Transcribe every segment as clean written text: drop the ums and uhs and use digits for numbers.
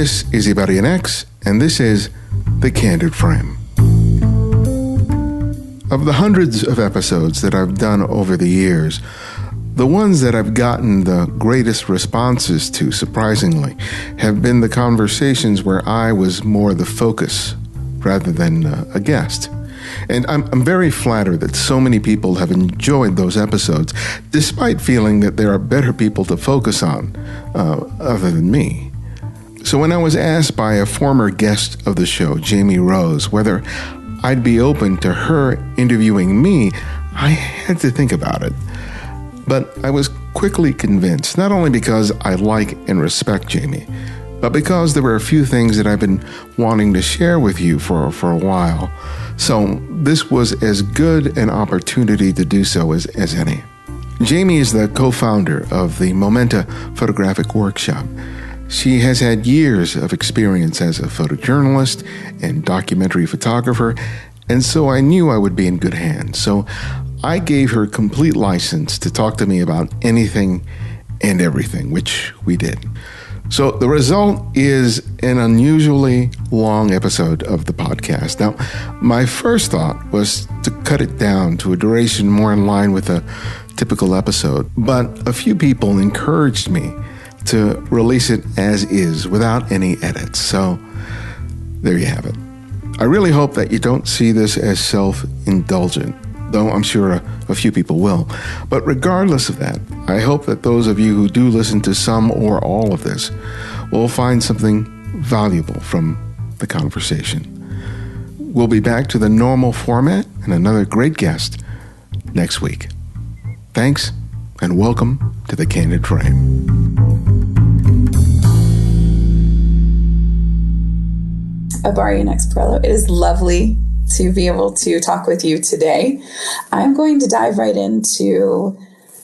This is Ibarionex, and this is the Candid Frame. Of the hundreds of episodes that I've done over the years, the ones that I've gotten the greatest responses to, surprisingly, have been the conversations where I was more the focus rather than a guest. And I'm very flattered that so many people have enjoyed those episodes, despite feeling that there are better people to focus on other than me. So when I was asked by a former guest of the show, Jamie Rose, whether I'd be open to her interviewing me, I had to think about it. But I was quickly convinced, not only because I like and respect Jamie, but because there were a few things that I've been wanting to share with you for a while. So this was as good an opportunity to do so as any. Jamie is the co-founder of the Momenta Photographic Workshop. She has had years of experience as a photojournalist and documentary photographer, and so I knew I would be in good hands. So I gave her complete license to talk to me about anything and everything, which we did. So the result is an unusually long episode of the podcast. Now, my first thought was to cut it down to a duration more in line with a typical episode, but a few people encouraged me to release it as is without any edits. So there you have it. I really hope that you don't see this as self-indulgent, though I'm sure a few people will. But regardless of that, I hope that those of you who do listen to some or all of this will find something valuable from the conversation. We'll be back to the normal format and another great guest next week. Thanks, and welcome to the Candid Frame. Ibarionex Perello, it is lovely to be able to talk with you today. I'm going to dive right into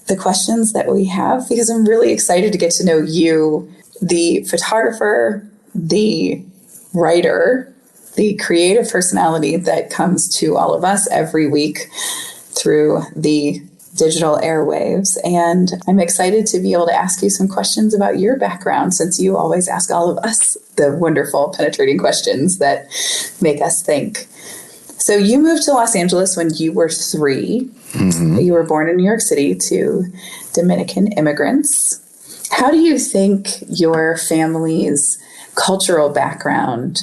the questions that we have because I'm really excited to get to know you, the photographer, the writer, the creative personality that comes to all of us every week through the digital airwaves. And I'm excited to be able to ask you some questions about your background, since you always ask all of us the wonderful, penetrating questions that make us think. So you moved to Los Angeles when you were 3. Mm-hmm. You were born in New York City to Dominican immigrants. How do you think your family's cultural background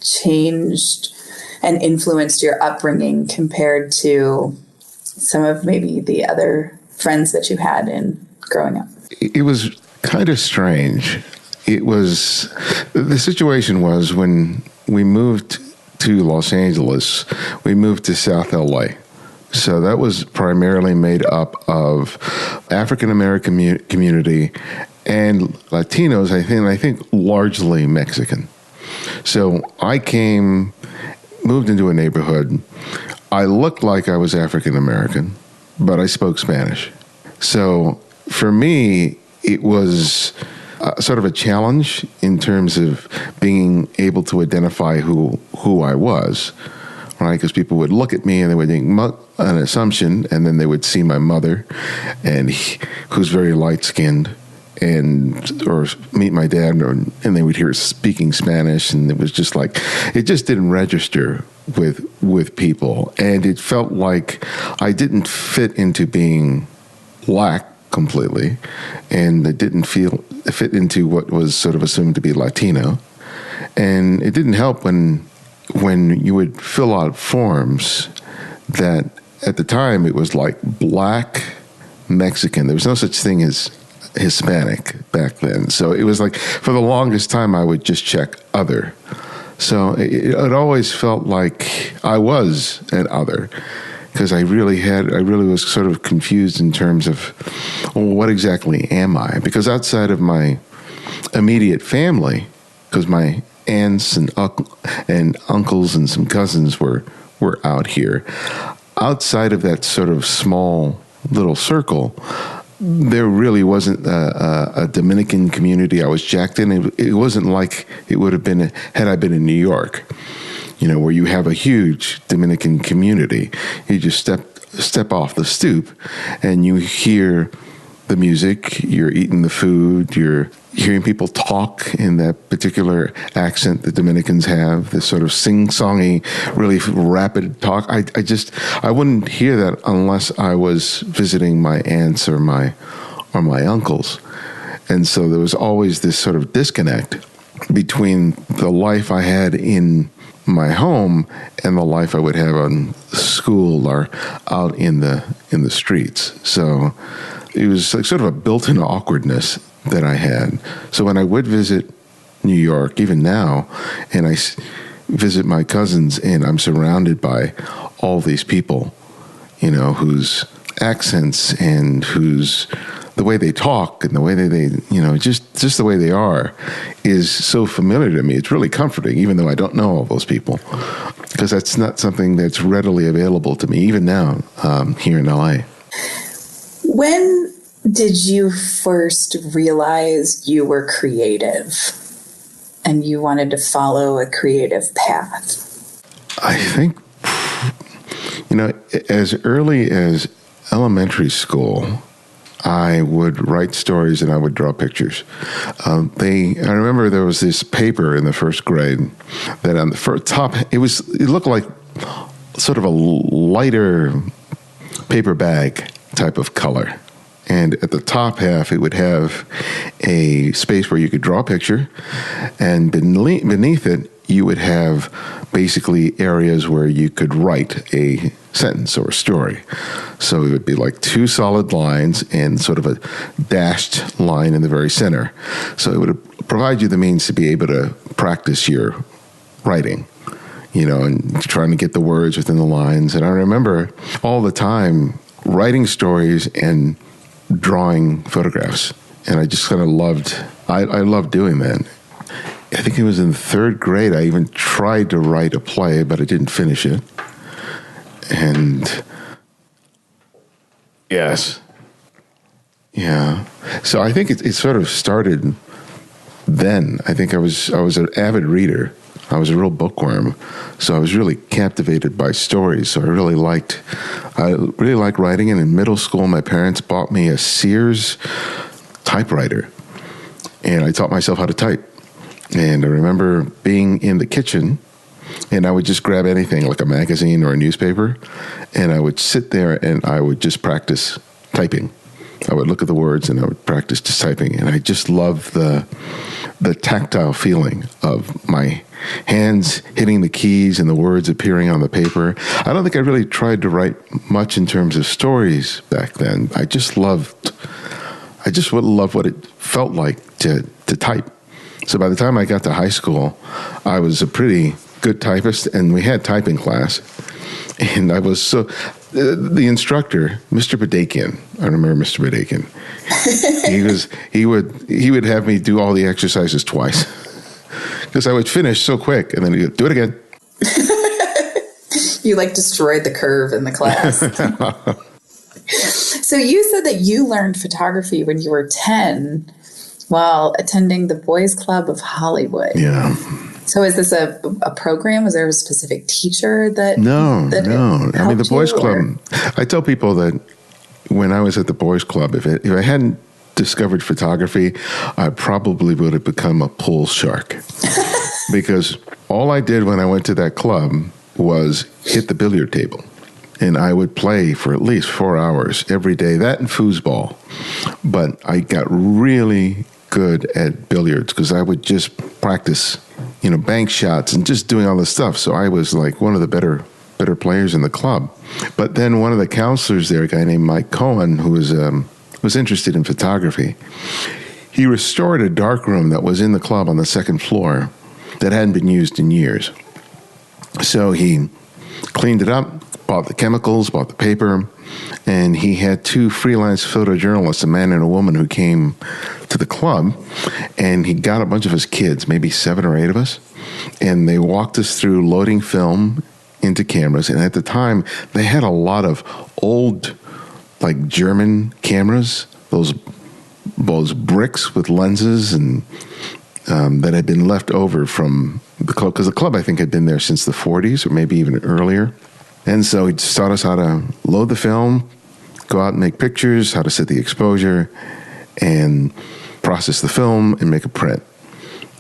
changed and influenced your upbringing compared to some of maybe the other friends that you had in growing up? It was kind of strange. The situation was when we moved to Los Angeles, we moved to South LA. So that was primarily made up of African-American community and Latinos, I think largely Mexican. So I moved into a neighborhood. I looked like I was African-American, but I spoke Spanish. So for me, it was sort of a challenge in terms of being able to identify who I was, right? Because people would look at me and they would make an assumption, and then they would see my mother, who's very light-skinned, or meet my dad, and they would hear speaking Spanish, and it was just like, it just didn't register with people, and it felt like I didn't fit into being black completely, and it didn't fit into what was sort of assumed to be Latino. And it didn't help when you would fill out forms that at the time it was like black Mexican. There was no such thing as Hispanic back then. So it was like, for the longest time, I would just check other. So it always felt like I was an other, because I really was sort of confused in terms of, well, what exactly am I? Because outside of my immediate family, because my aunts and uncles and some cousins were out here, outside of that sort of small little circle, there really wasn't a Dominican community I was jacked in. It wasn't like it would have been had I been in New York, where you have a huge Dominican community. You just step off the stoop and you hear the music, you're eating the food, you're hearing people talk in that particular accent the Dominicans have, this sort of sing-songy, really rapid talk. I wouldn't hear that unless I was visiting my aunts or my uncles. And so there was always this sort of disconnect between the life I had in my home and the life I would have on school or out in the streets. So it was like sort of a built-in awkwardness that I had. So when I would visit New York, even now, and I visit my cousins, and I'm surrounded by all these people, whose accents and whose the way they talk and the way they just the way they are is so familiar to me. It's really comforting, even though I don't know all those people, because that's not something that's readily available to me, even now, here in LA. When did you first realize you were creative and you wanted to follow a creative path? I think, as early as elementary school, I would write stories and I would draw pictures. I remember there was this paper in the first grade that on the top, it looked like sort of a lighter paper bag type of color. And at the top half, it would have a space where you could draw a picture. And beneath it, you would have basically areas where you could write a sentence or a story. So it would be like two solid lines and sort of a dashed line in the very center. So it would provide you the means to be able to practice your writing, and trying to get the words within the lines. And I remember all the time writing stories and drawing photographs. And I just kind of I loved doing that. I think it was in third grade, I even tried to write a play, but I didn't finish it. And yes. Yeah. So I think it sort of started then. I think I was an avid reader. I was a real bookworm. So I was really captivated by stories. So I really liked writing. And in middle school, my parents bought me a Sears typewriter. And I taught myself how to type. And I remember being in the kitchen, and I would just grab anything like a magazine or a newspaper, and I would sit there and I would just practice typing. I would look at the words and I would practice just typing. And I just loved the tactile feeling of my hands hitting the keys and the words appearing on the paper. I don't think I really tried to write much in terms of stories back then. I just loved what it felt like to type. So by the time I got to high school, I was a pretty good typist, and we had typing class. And I was the instructor, Mr. Badakian. I remember Mr. Badakian. He would have me do all the exercises twice because I would finish so quick, and then he'd do it again. You destroyed the curve in the class. So you said that you learned photography when you were 10 while attending the Boys Club of Hollywood. Yeah. So is this a program? Was there a specific teacher that? No. I mean, the Boys Club, I tell people that when I was at the Boys Club, if I hadn't discovered photography, I probably would have become a pool shark. Because all I did when I went to that club was hit the billiard table. And I would play for at least 4 hours every day, that and foosball. But I got really good at billiards because I would just practice, bank shots and just doing all this stuff. So I was like one of the better players in the club. But then one of the counselors there, a guy named Mike Cohen, who was interested in photography, he restored a darkroom that was in the club on the second floor that hadn't been used in years. So he cleaned it up, bought the chemicals, bought the paper, and he had two freelance photojournalists, a man and a woman, who came to the club, and he got a bunch of his kids, maybe 7 or 8 of us, and they walked us through loading film into cameras. And at the time, they had a lot of old, German cameras, those bricks with lenses and that had been left over from the club, because the club, I think, had been there since the 40s or maybe even earlier. And so he taught us how to load the film, go out and make pictures, how to set the exposure, and process the film and make a print.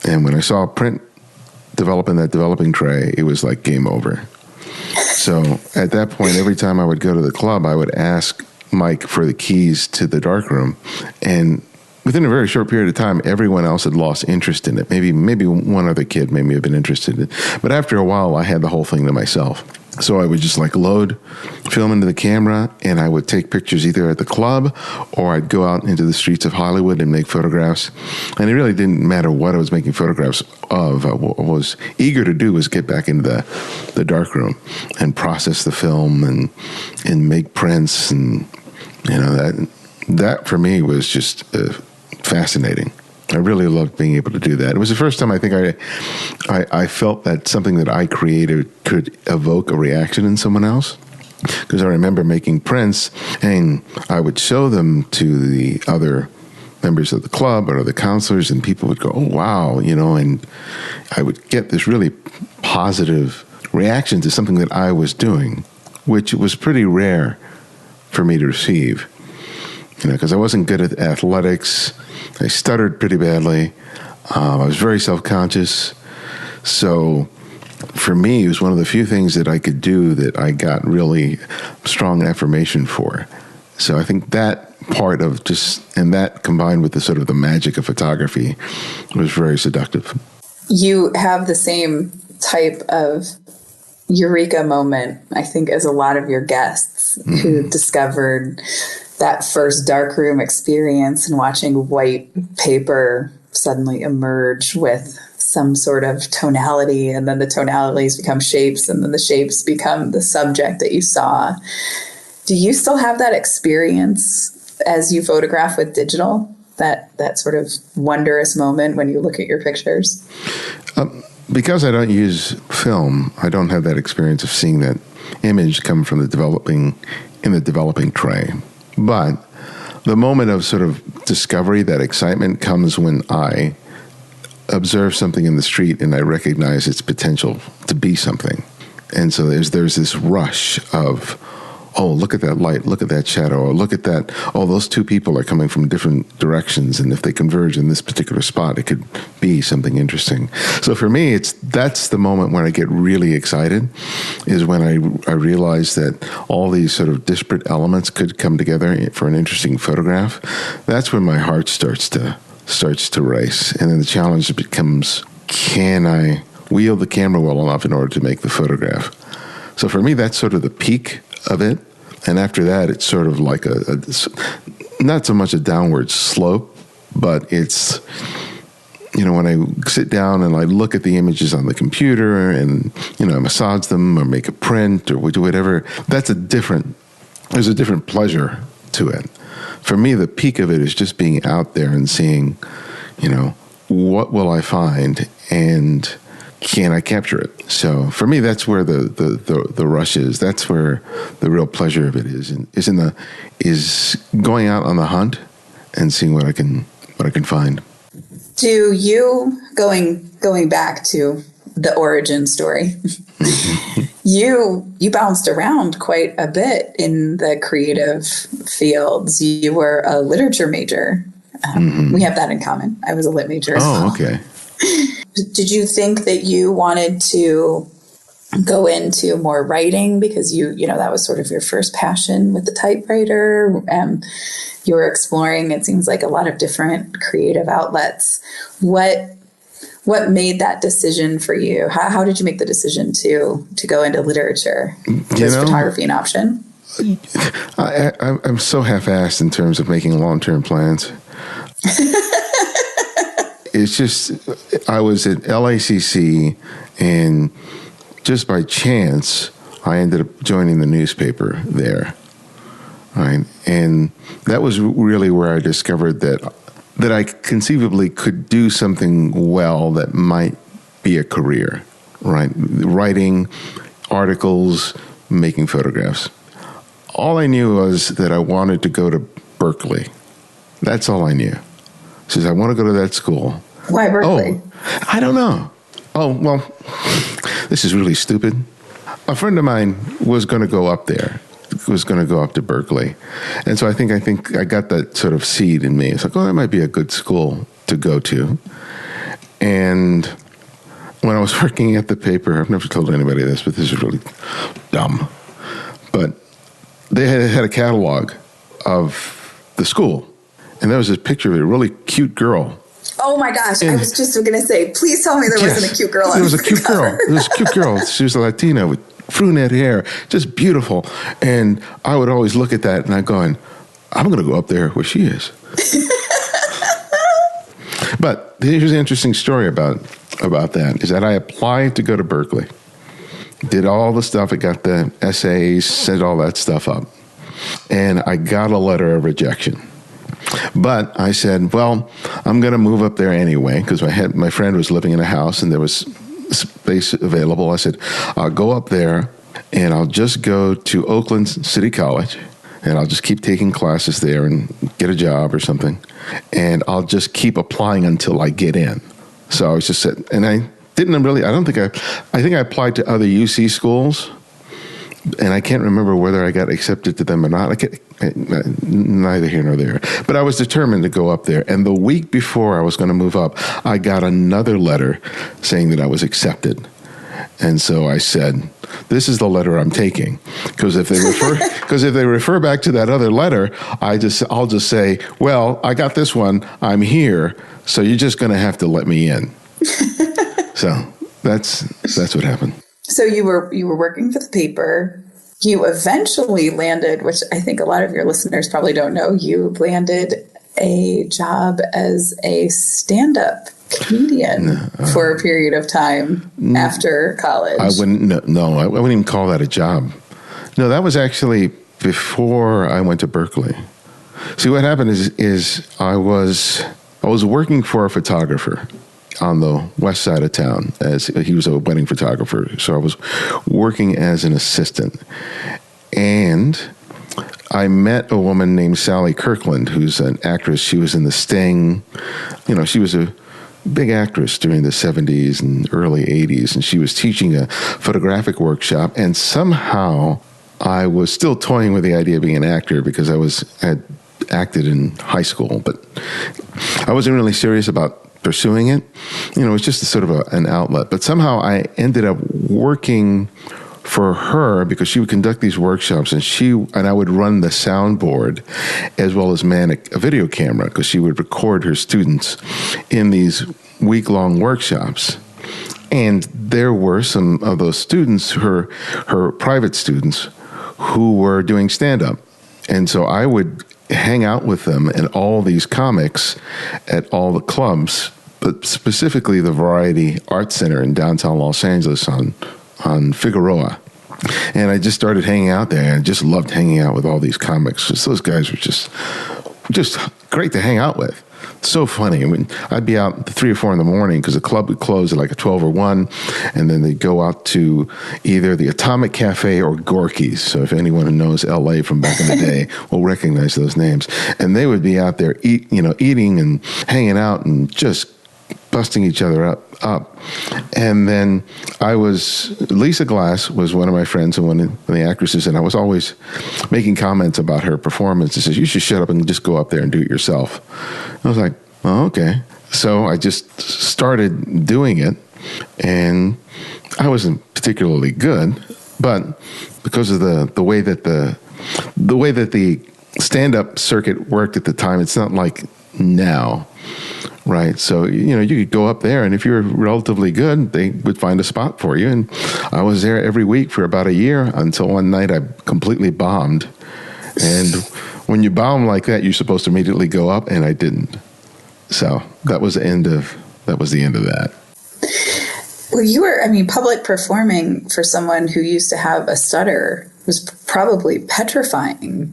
And when I saw a print develop in that developing tray, it was like game over. So at that point, every time I would go to the club, I would ask Mike for the keys to the darkroom. And within a very short period of time, everyone else had lost interest in it. Maybe one other kid maybe have been interested in it. But after a while, I had the whole thing to myself. So I would just like load film into the camera, and I would take pictures either at the club or I'd go out into the streets of Hollywood and make photographs. And it really didn't matter what I was making photographs of. What I was eager to do was get back into the darkroom and process the film and make prints. And, you know, that for me was just fascinating. I really loved being able to do that. It was the first time I think I felt that something that I created could evoke a reaction in someone else. Because I remember making prints, and I would show them to the other members of the club or the counselors, and people would go, "Oh, wow," you know, and I would get this really positive reaction to something that I was doing, which was pretty rare for me to receive. You know, because I wasn't good at athletics. I stuttered pretty badly. I was very self-conscious. So for me, it was one of the few things that I could do that I got really strong affirmation for. So I think that part of and that combined with the sort of the magic of photography was very seductive. You have the same type of eureka moment, I think, as a lot of your guests who discovered that first darkroom experience and watching white paper suddenly emerge with some sort of tonality, and then the tonalities become shapes, and then the shapes become the subject that you saw. Do you still have that experience as you photograph with digital, that sort of wondrous moment when you look at your pictures? Because I don't use film, I don't have that experience of seeing that image come from the developing tray. But the moment of sort of discovery, that excitement, comes when I observe something in the street and I recognize its potential to be something. And so there's this rush of, oh, look at that light, look at that shadow, or look at that, oh, those two people are coming from different directions, and if they converge in this particular spot, it could be something interesting. So for me, that's the moment when I get really excited, is when I realize that all these sort of disparate elements could come together for an interesting photograph. That's when my heart starts to race, and then the challenge becomes, can I wield the camera well enough in order to make the photograph? So for me, that's sort of the peak of it. And after that, it's sort of like not so much a downward slope, but it's, you know, when I sit down and I look at the images on the computer and, you know, I massage them or make a print or do whatever, there's a different pleasure to it. For me, the peak of it is just being out there and seeing, you know, what will I find and can I capture it? So for me, that's where the rush is. That's where the real pleasure of it is going out on the hunt and seeing what I can find. Do you, going back to the origin story, you bounced around quite a bit in the creative fields. You were a literature major. We have that in common. I was a lit major as well. Oh, okay. Did you think that you wanted to go into more writing because you know, that was sort of your first passion with the typewriter? You were exploring, it seems like, a lot of different creative outlets. What made that decision for you? How did you make the decision to go into literature? Was photography an option? I'm so half-assed in terms of making long-term plans. It's just, I was at LACC, and just by chance, I ended up joining the newspaper there. Right? And that was really where I discovered that I conceivably could do something well that might be a career, right? Writing articles, making photographs. All I knew was that I wanted to go to Berkeley. That's all I knew. Says, I want to go to that school. Why Berkeley? Oh, I don't know. Oh, well, this is really stupid. A friend of mine was going to go up there was going to go up to Berkeley. And so I think I got that sort of seed in me. It's like, oh, that might be a good school to go to. And when I was working at the paper, I've never told anybody this, but this is really dumb. But they had a catalog of the school. And there was this picture of a really cute girl. Oh my gosh. I was just going to say, please tell me there wasn't a cute girl on the cover. There was a cute girl. There was a cute girl. She was a Latina with brunette hair, just beautiful. And I would always look at that and I'm going, I'm going to go up there where she is. But here's an interesting story about that, is that I applied to go to Berkeley, did all the stuff. I got the essays, set all that stuff up. And I got a letter of rejection. But I said, well, I'm going to move up there anyway, because my friend was living in a house and there was space available. I said, I'll go up there and I'll just go to Oakland City College and I'll just keep taking classes there and get a job or something. And I'll just keep applying until I get in. So I was just sitting, and I think I applied to other UC schools. And I can't remember whether I got accepted to them or not. Neither here nor there. But I was determined to go up there. And the week before I was going to move up, I got another letter saying that I was accepted. And so I said, this is the letter I'm taking. Because if they refer back to that other letter, I'll just say, well, I got this one. I'm here. So you're just going to have to let me in. So that's what happened. So you were working for the paper. You eventually landed, which I think a lot of your listeners probably don't know, you landed a job as a stand-up comedian for a period of time after college. I wouldn't even call that a job. No, that was actually before I went to Berkeley. See, what happened is I was working for a photographer on the west side of town, as he was a wedding photographer. So I was working as an assistant. And I met a woman named Sally Kirkland, who's an actress. She was in The Sting. She was a big actress during the 70s and early 80s. And she was teaching a photographic workshop. And somehow I was still toying with the idea of being an actor because I had acted in high school, but I wasn't really serious about pursuing it. It was just a sort of an outlet. But somehow I ended up working for her because she would conduct these workshops and I would run the soundboard as well as man a video camera because she would record her students in these week-long workshops. And there were some of those students, her private students, who were doing stand-up. And so I would hang out with them and all these comics at all the clubs, but specifically the Variety Arts Center in downtown Los Angeles on Figueroa. And I just started hanging out there, and I just loved hanging out with all these comics. Those guys were just great to hang out with. So funny. I mean, I'd be out at 3 or 4 in the morning because the club would close at like a 12 or 1, and then they'd go out to either the Atomic Cafe or Gorky's. So if anyone who knows L.A. from back in the day will recognize those names. And they would be out there eating and hanging out and just busting each other up. And then Lisa Glass was one of my friends and one of the actresses, and I was always making comments about her performance. She says, you should shut up and just go up there and do it yourself. I was like, oh, okay. So I just started doing it, and I wasn't particularly good, but because of the way that the stand-up circuit worked at the time, it's not like now. Right. So, you could go up there, and if you're relatively good, they would find a spot for you. And I was there every week for about a year until one night I completely bombed. And when you bomb like that, you're supposed to immediately go up, and I didn't. So that was the end of that. Well, public performing for someone who used to have a stutter was probably petrifying.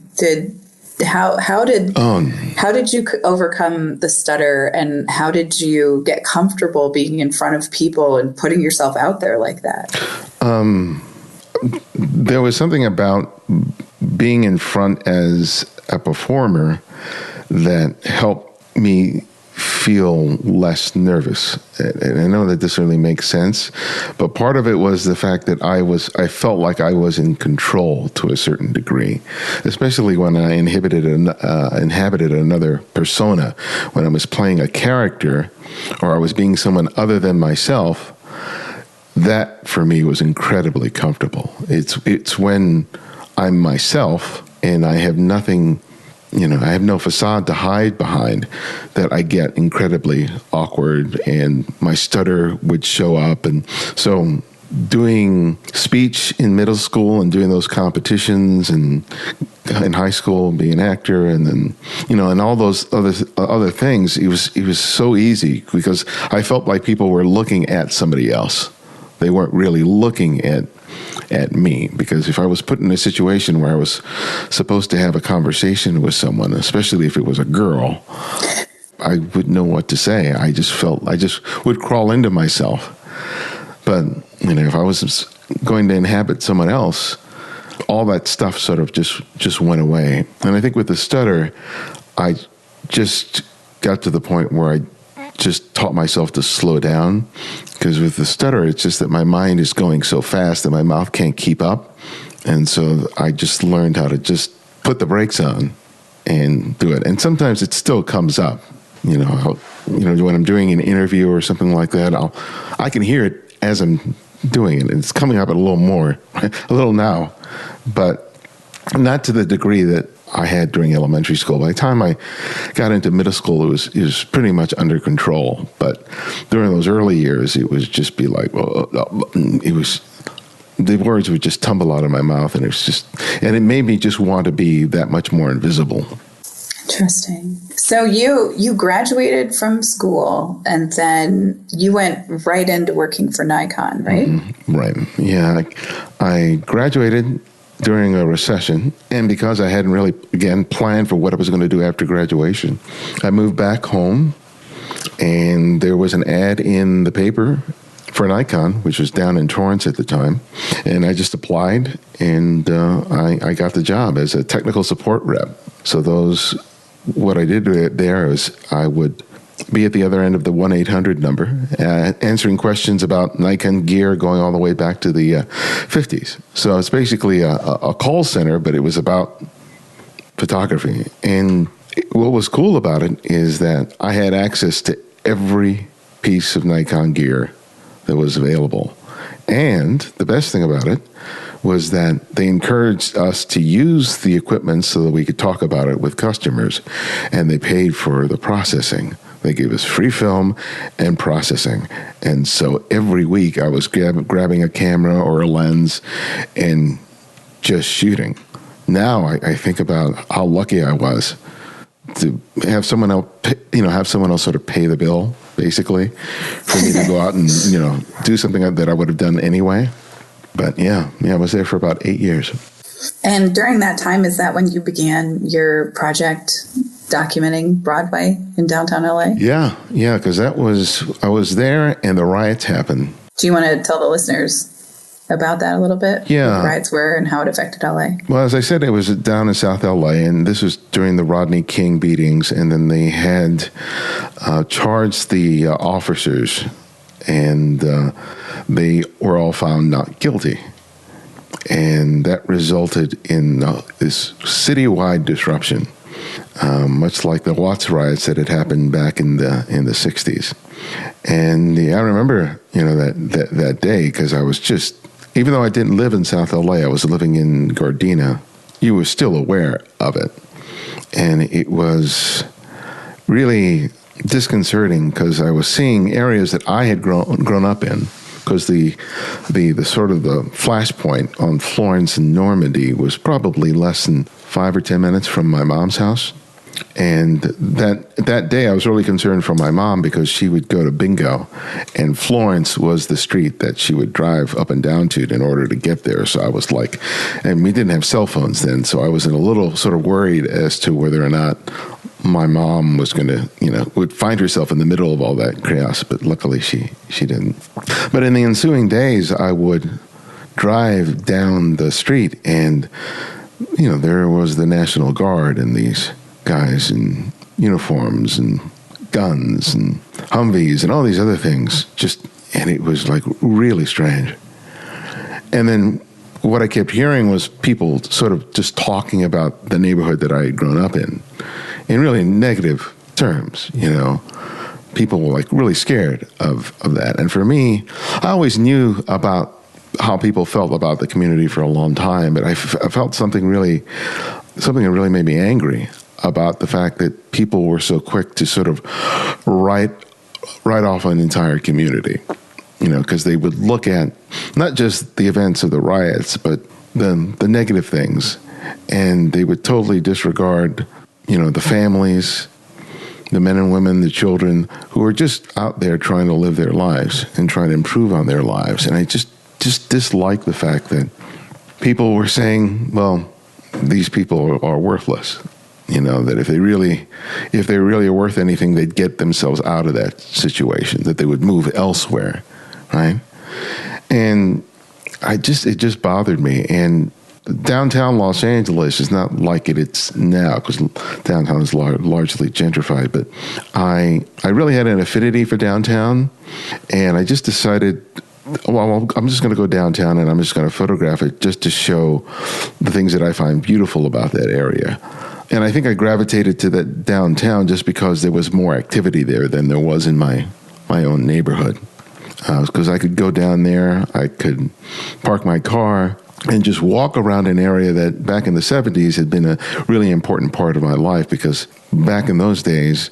How did you overcome the stutter, and how did you get comfortable being in front of people and putting yourself out there like that? There was something about being in front as a performer that helped me feel less nervous. And I know that this really makes sense, but part of it was the fact that I felt like I was in control to a certain degree, especially when I inhabited another persona, when I was playing a character or I was being someone other than myself. That for me was incredibly comfortable. It's when I'm myself and I have nothing, I have no facade to hide behind, that I get incredibly awkward and my stutter would show up. And so doing speech in middle school and doing those competitions and in high school, being an actor, and then, and all those other things, it was so easy because I felt like people were looking at somebody else. They weren't really looking at me, because if I was put in a situation where I was supposed to have a conversation with someone, especially if it was a girl, I wouldn't know what to say. I just would crawl into myself. But, if I was going to inhabit someone else, all that stuff sort of just went away. And I think with the stutter, I just got to the point where I just taught myself to slow down, because with the stutter, it's just that my mind is going so fast that my mouth can't keep up. And so I just learned how to just put the brakes on and do it. And sometimes it still comes up, when I'm doing an interview or something like that, I can hear it as I'm doing it. And it's coming up a little now, but not to the degree that I had during elementary school. By the time I got into middle school, it was pretty much under control. But during those early years, it was just be like, the words would just tumble out of my mouth, and it made me just want to be that much more invisible. Interesting. So you graduated from school, and then you went right into working for Nikon, right? Mm-hmm. Right. Yeah. I graduated during a recession, and because I hadn't really, again, planned for what I was going to do after graduation, I moved back home, and there was an ad in the paper for Nikon, which was down in Torrance at the time, and I just applied, and I got the job as a technical support rep. So what I did there is I would be at the other end of the 1-800 number, answering questions about Nikon gear going all the way back to the 50s. So it's basically a call center, but it was about photography. And what was cool about it is that I had access to every piece of Nikon gear that was available. And the best thing about it was that they encouraged us to use the equipment so that we could talk about it with customers, and they paid for the processing. They gave us free film and processing. And so every week I was grabbing a camera or a lens and just shooting. Now I think about how lucky I was to have someone else sort of pay the bill, basically, for me to go out and, do something that I would have done anyway. But yeah, I was there for about 8 years. And during that time, is that when you began your project documenting Broadway in downtown LA? Yeah, because I was there and the riots happened. Do you want to tell the listeners about that a little bit? Yeah. What the riots were and how it affected LA? Well, as I said, it was down in South LA, and this was during the Rodney King beatings, and then they had charged the officers, and they were all found not guilty. And that resulted in this citywide disruption, much like the Watts riots that had happened back in the 60s. And I remember, that day, because I was just, even though I didn't live in South LA, I was living in Gardena, you were still aware of it. And it was really disconcerting because I was seeing areas that I had grown up in. Because the sort of the flashpoint on Florence and Normandy was probably less than 5 or 10 minutes from my mom's house. And that day I was really concerned for my mom because she would go to bingo, and Florence was the street that she would drive up and down to in order to get there. So I was like, and we didn't have cell phones then, so I was a little sort of worried as to whether or not my mom was going to, would find herself in the middle of all that chaos, but luckily she didn't. But in the ensuing days, I would drive down the street, and, there was the National Guard and these guys in uniforms and guns and Humvees and all these other things. And it was like really strange. And then what I kept hearing was people sort of just talking about the neighborhood that I had grown up in really negative terms, People were like really scared of that. And for me, I always knew about how people felt about the community for a long time, but I felt something that really made me angry about the fact that people were so quick to sort of write off an entire community, because they would look at not just the events of the riots, but the negative things, and they would totally disregard, the families, the men and women, the children who are just out there trying to live their lives and trying to improve on their lives. And I just disliked the fact that people were saying, well, these people are worthless. That if they really are worth anything, they'd get themselves out of that situation, that they would move elsewhere, right? And it just bothered me. And downtown Los Angeles is not like it's now, because downtown is largely gentrified. But I really had an affinity for downtown, and I just decided, well, I'm just going to go downtown and I'm just going to photograph it just to show the things that I find beautiful about that area. And I think I gravitated to that downtown just because there was more activity there than there was in my own neighborhood. Because I could go down there, I could park my car and just walk around an area that back in the 70s had been a really important part of my life, because back in those days,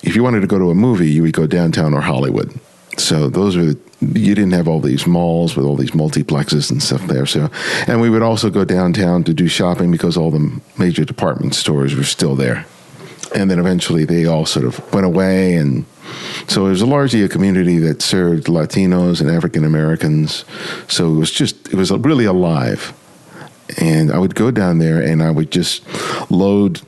if you wanted to go to a movie, you would go downtown or Hollywood. So you didn't have all these malls with all these multiplexes and stuff there. So, and we would also go downtown to do shopping because all the major department stores were still there. And then eventually they all sort of went away. And so it was largely a community that served Latinos and African Americans. So it was really alive. And I would go down there and I would just load,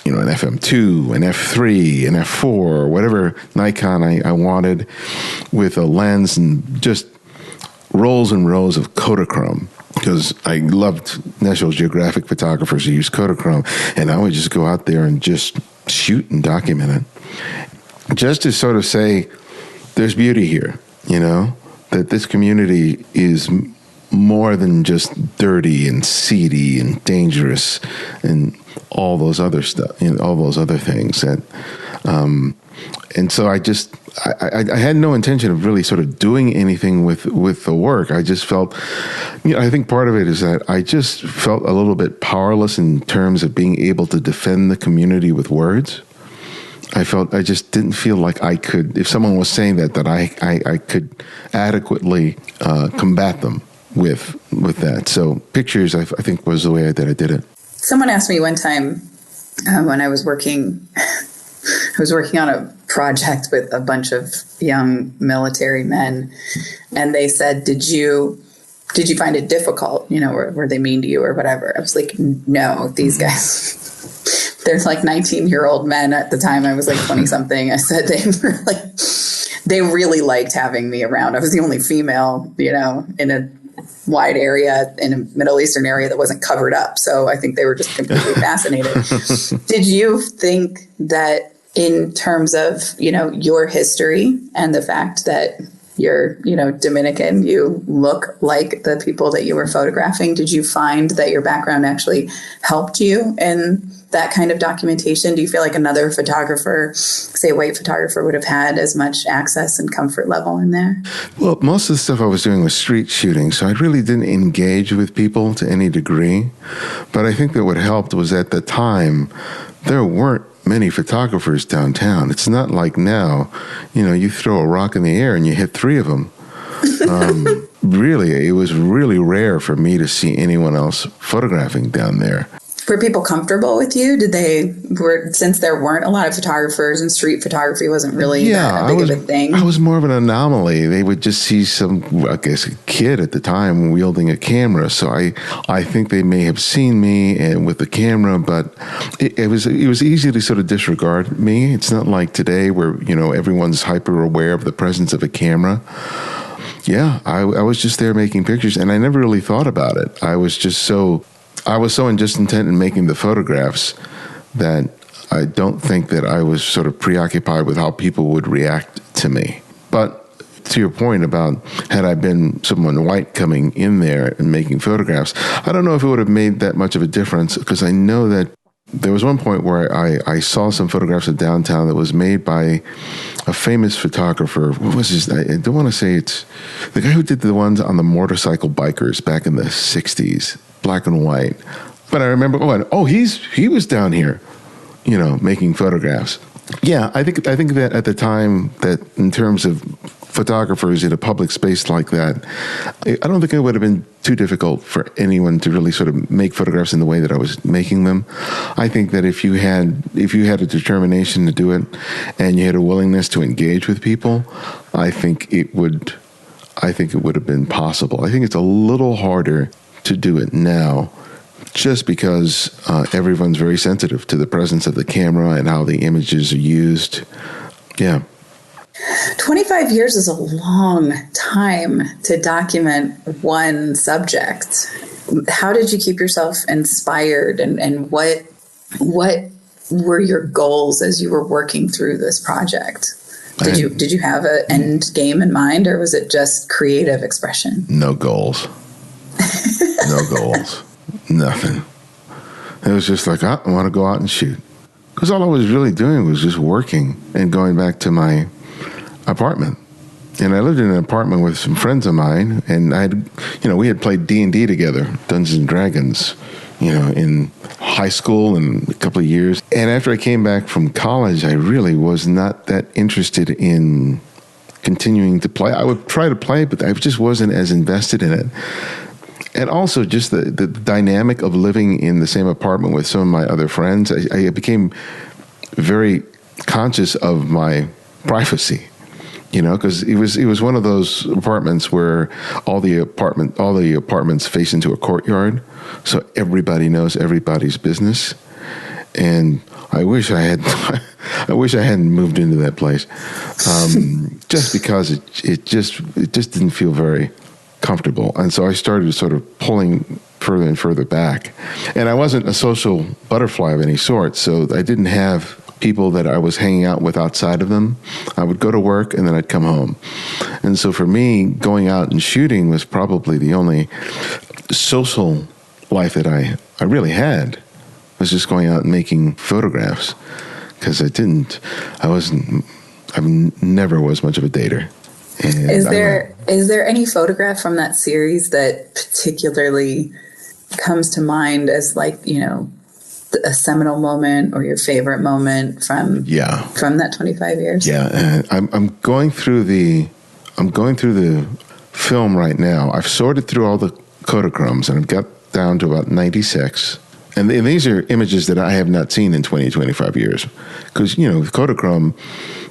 an FM2, an F3, an F4, or whatever Nikon I wanted, with a lens and just rolls and rolls of Kodachrome, because I loved National Geographic photographers who used Kodachrome, and I would just go out there and just shoot and document it, just to sort of say, there's beauty here, that this community is more than just dirty and seedy and dangerous and all those other stuff, all those other things. And so I had no intention of really sort of doing anything with the work. I just felt, I think part of it is that I just felt a little bit powerless in terms of being able to defend the community with words. I just didn't feel like I could, if someone was saying that I could adequately combat them with that. So pictures, I think, was the way that I did it. Someone asked me one time when I was working on a project with a bunch of young military men, and they said, did you find it difficult? Were they mean to you or whatever? I was like, no, these guys, they're like 19-year-old men at the time. I was like 20 something. I said they really liked having me around. I was the only female, in a wide area, in a Middle Eastern area that wasn't covered up. So I think they were just completely fascinated. Did you think that in terms of, your history and the fact that you're, Dominican, you look like the people that you were photographing, did you find that your background actually helped you in that kind of documentation? Do you feel like another photographer, say a white photographer, would have had as much access and comfort level in there? Well, most of the stuff I was doing was street shooting, so I really didn't engage with people to any degree. But I think that what helped was at the time, there weren't many photographers downtown. It's not like now, you throw a rock in the air and you hit 3 of them. Really, it was really rare for me to see anyone else photographing down there. Were people comfortable with you? Since there weren't a lot of photographers and street photography wasn't really that big of a thing? I was more of an anomaly. They would just see a kid at the time wielding a camera. So I think they may have seen me with the camera, but it was easy to sort of disregard me. It's not like today where, everyone's hyper aware of the presence of a camera. Yeah, I was just there making pictures, and I never really thought about it. I was so intent in making the photographs that I don't think that I was sort of preoccupied with how people would react to me. But to your point about had I been someone white coming in there and making photographs, I don't know if it would have made that much of a difference, because I know that there was one point where I saw some photographs of downtown that was made by a famous photographer. What was his name? I don't want to say it's the guy who did the ones on the motorcycle bikers back in the 60s, black and white. But I remember, he was down here, making photographs. Yeah, I think that at the time, that in terms of photographers in a public space like that, I don't think it would have been too difficult for anyone to really sort of make photographs in the way that I was making them. I think that if you had a determination to do it and you had a willingness to engage with people, I think it would have been possible. I think it's a little harder to do it now, just because everyone's very sensitive to the presence of the camera and how the images are used. Yeah. 25 years is a long time to document one subject. How did you keep yourself inspired, and what were your goals as you were working through this project? Did you have an end game in mind, or was it just creative expression? No goals. No goals. Nothing. It was just like, I want to go out and shoot. Because all I was really doing was just working and going back to my apartment. And I lived in an apartment with some friends of mine, and we had played D&D together, Dungeons and Dragons, in high school and a couple of years. And after I came back from college, I really was not that interested in continuing to play. I would try to play, but I just wasn't as invested in it. And also just the dynamic of living in the same apartment with some of my other friends, I became very conscious of my privacy, because it was one of those apartments where all the apartments face into a courtyard, so everybody knows everybody's business. And I wish I hadn't moved into that place, just because it just didn't feel very comfortable. And so I started sort of pulling further and further back. And I wasn't a social butterfly of any sort, so I didn't have people that I was hanging out with outside of them. I would go to work and then I'd come home. And so for me, going out and shooting was probably the only social life that I really had, was just going out and making photographs, because I never was much of a dater. And is there any photograph from that series that particularly comes to mind as a seminal moment or your favorite moment from that 25 years? Yeah, I'm going through the film right now. I've sorted through all the Kodachromes and I've got down to about 96. And these are images that I have not seen in 20, 25 years. Because, with Kodachrome,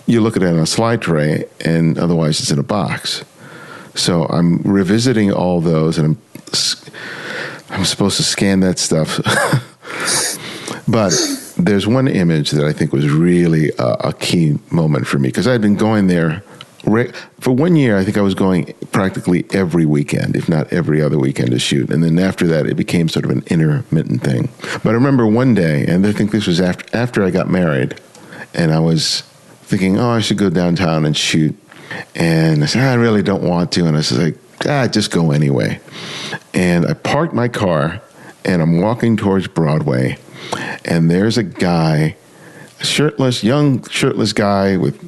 you look at it on a slide tray, and otherwise it's in a box. So I'm revisiting all those, and I'm supposed to scan that stuff. But there's one image that I think was really a key moment for me, because I'd been going there for 1 year. I think I was going practically every weekend, if not every other weekend, to shoot. And then after that, it became sort of an intermittent thing. But I remember one day, and I think this was after I got married, and I was thinking, I should go downtown and shoot. And I said, I really don't want to. And I was like, just go anyway. And I parked my car, and I'm walking towards Broadway, and there's a guy, young shirtless guy with,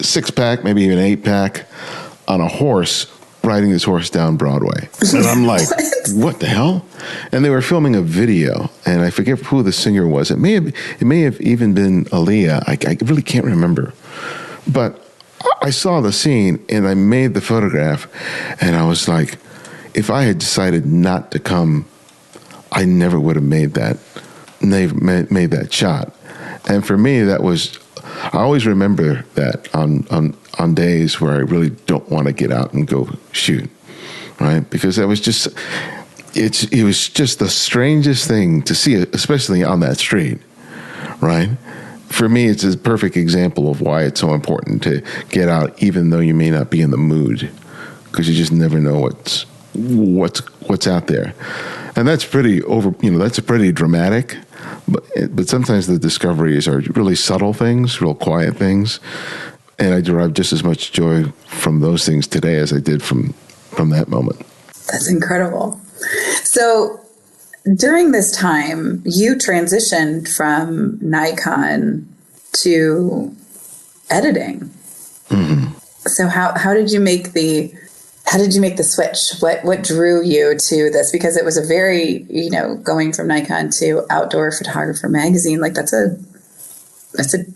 six-pack, maybe even eight-pack, on a horse, riding this horse down Broadway. And I'm like, what the hell? And they were filming a video, and I forget who the singer was. It may have even been Aaliyah. I really can't remember. But I saw the scene, and I made the photograph, and I was like, if I had decided not to come, I never would have made that shot. And for me, I always remember that on days where I really don't want to get out and go shoot, right? Because that was it was just the strangest thing to see, especially on that street, right? For me, it's a perfect example of why it's so important to get out, even though you may not be in the mood, because you just never know what's out there. And that's pretty that's pretty dramatic. But sometimes the discoveries are really subtle things, real quiet things. And I derive just as much joy from those things today as I did from that moment. That's incredible. So during this time, you transitioned from Nikon to editing. Mm-hmm. So how did you make the switch? What drew you to this? Because it was a very, going from Nikon to Outdoor Photographer magazine, like that's a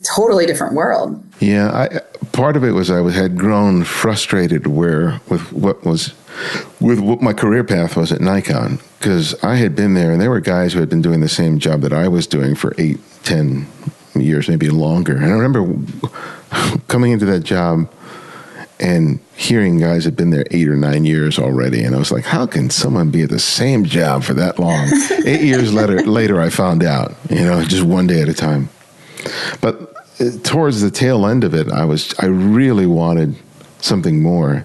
totally different world. Yeah, part of it was I had grown frustrated with what my career path was at Nikon, because I had been there and there were guys who had been doing the same job that I was doing for 8, 10 years, maybe longer. And I remember coming into that job and hearing guys had been there 8 or 9 years already. And I was like, how can someone be at the same job for that long? 8 years later, I found out, just one day at a time. But towards the tail end of it, I really wanted something more.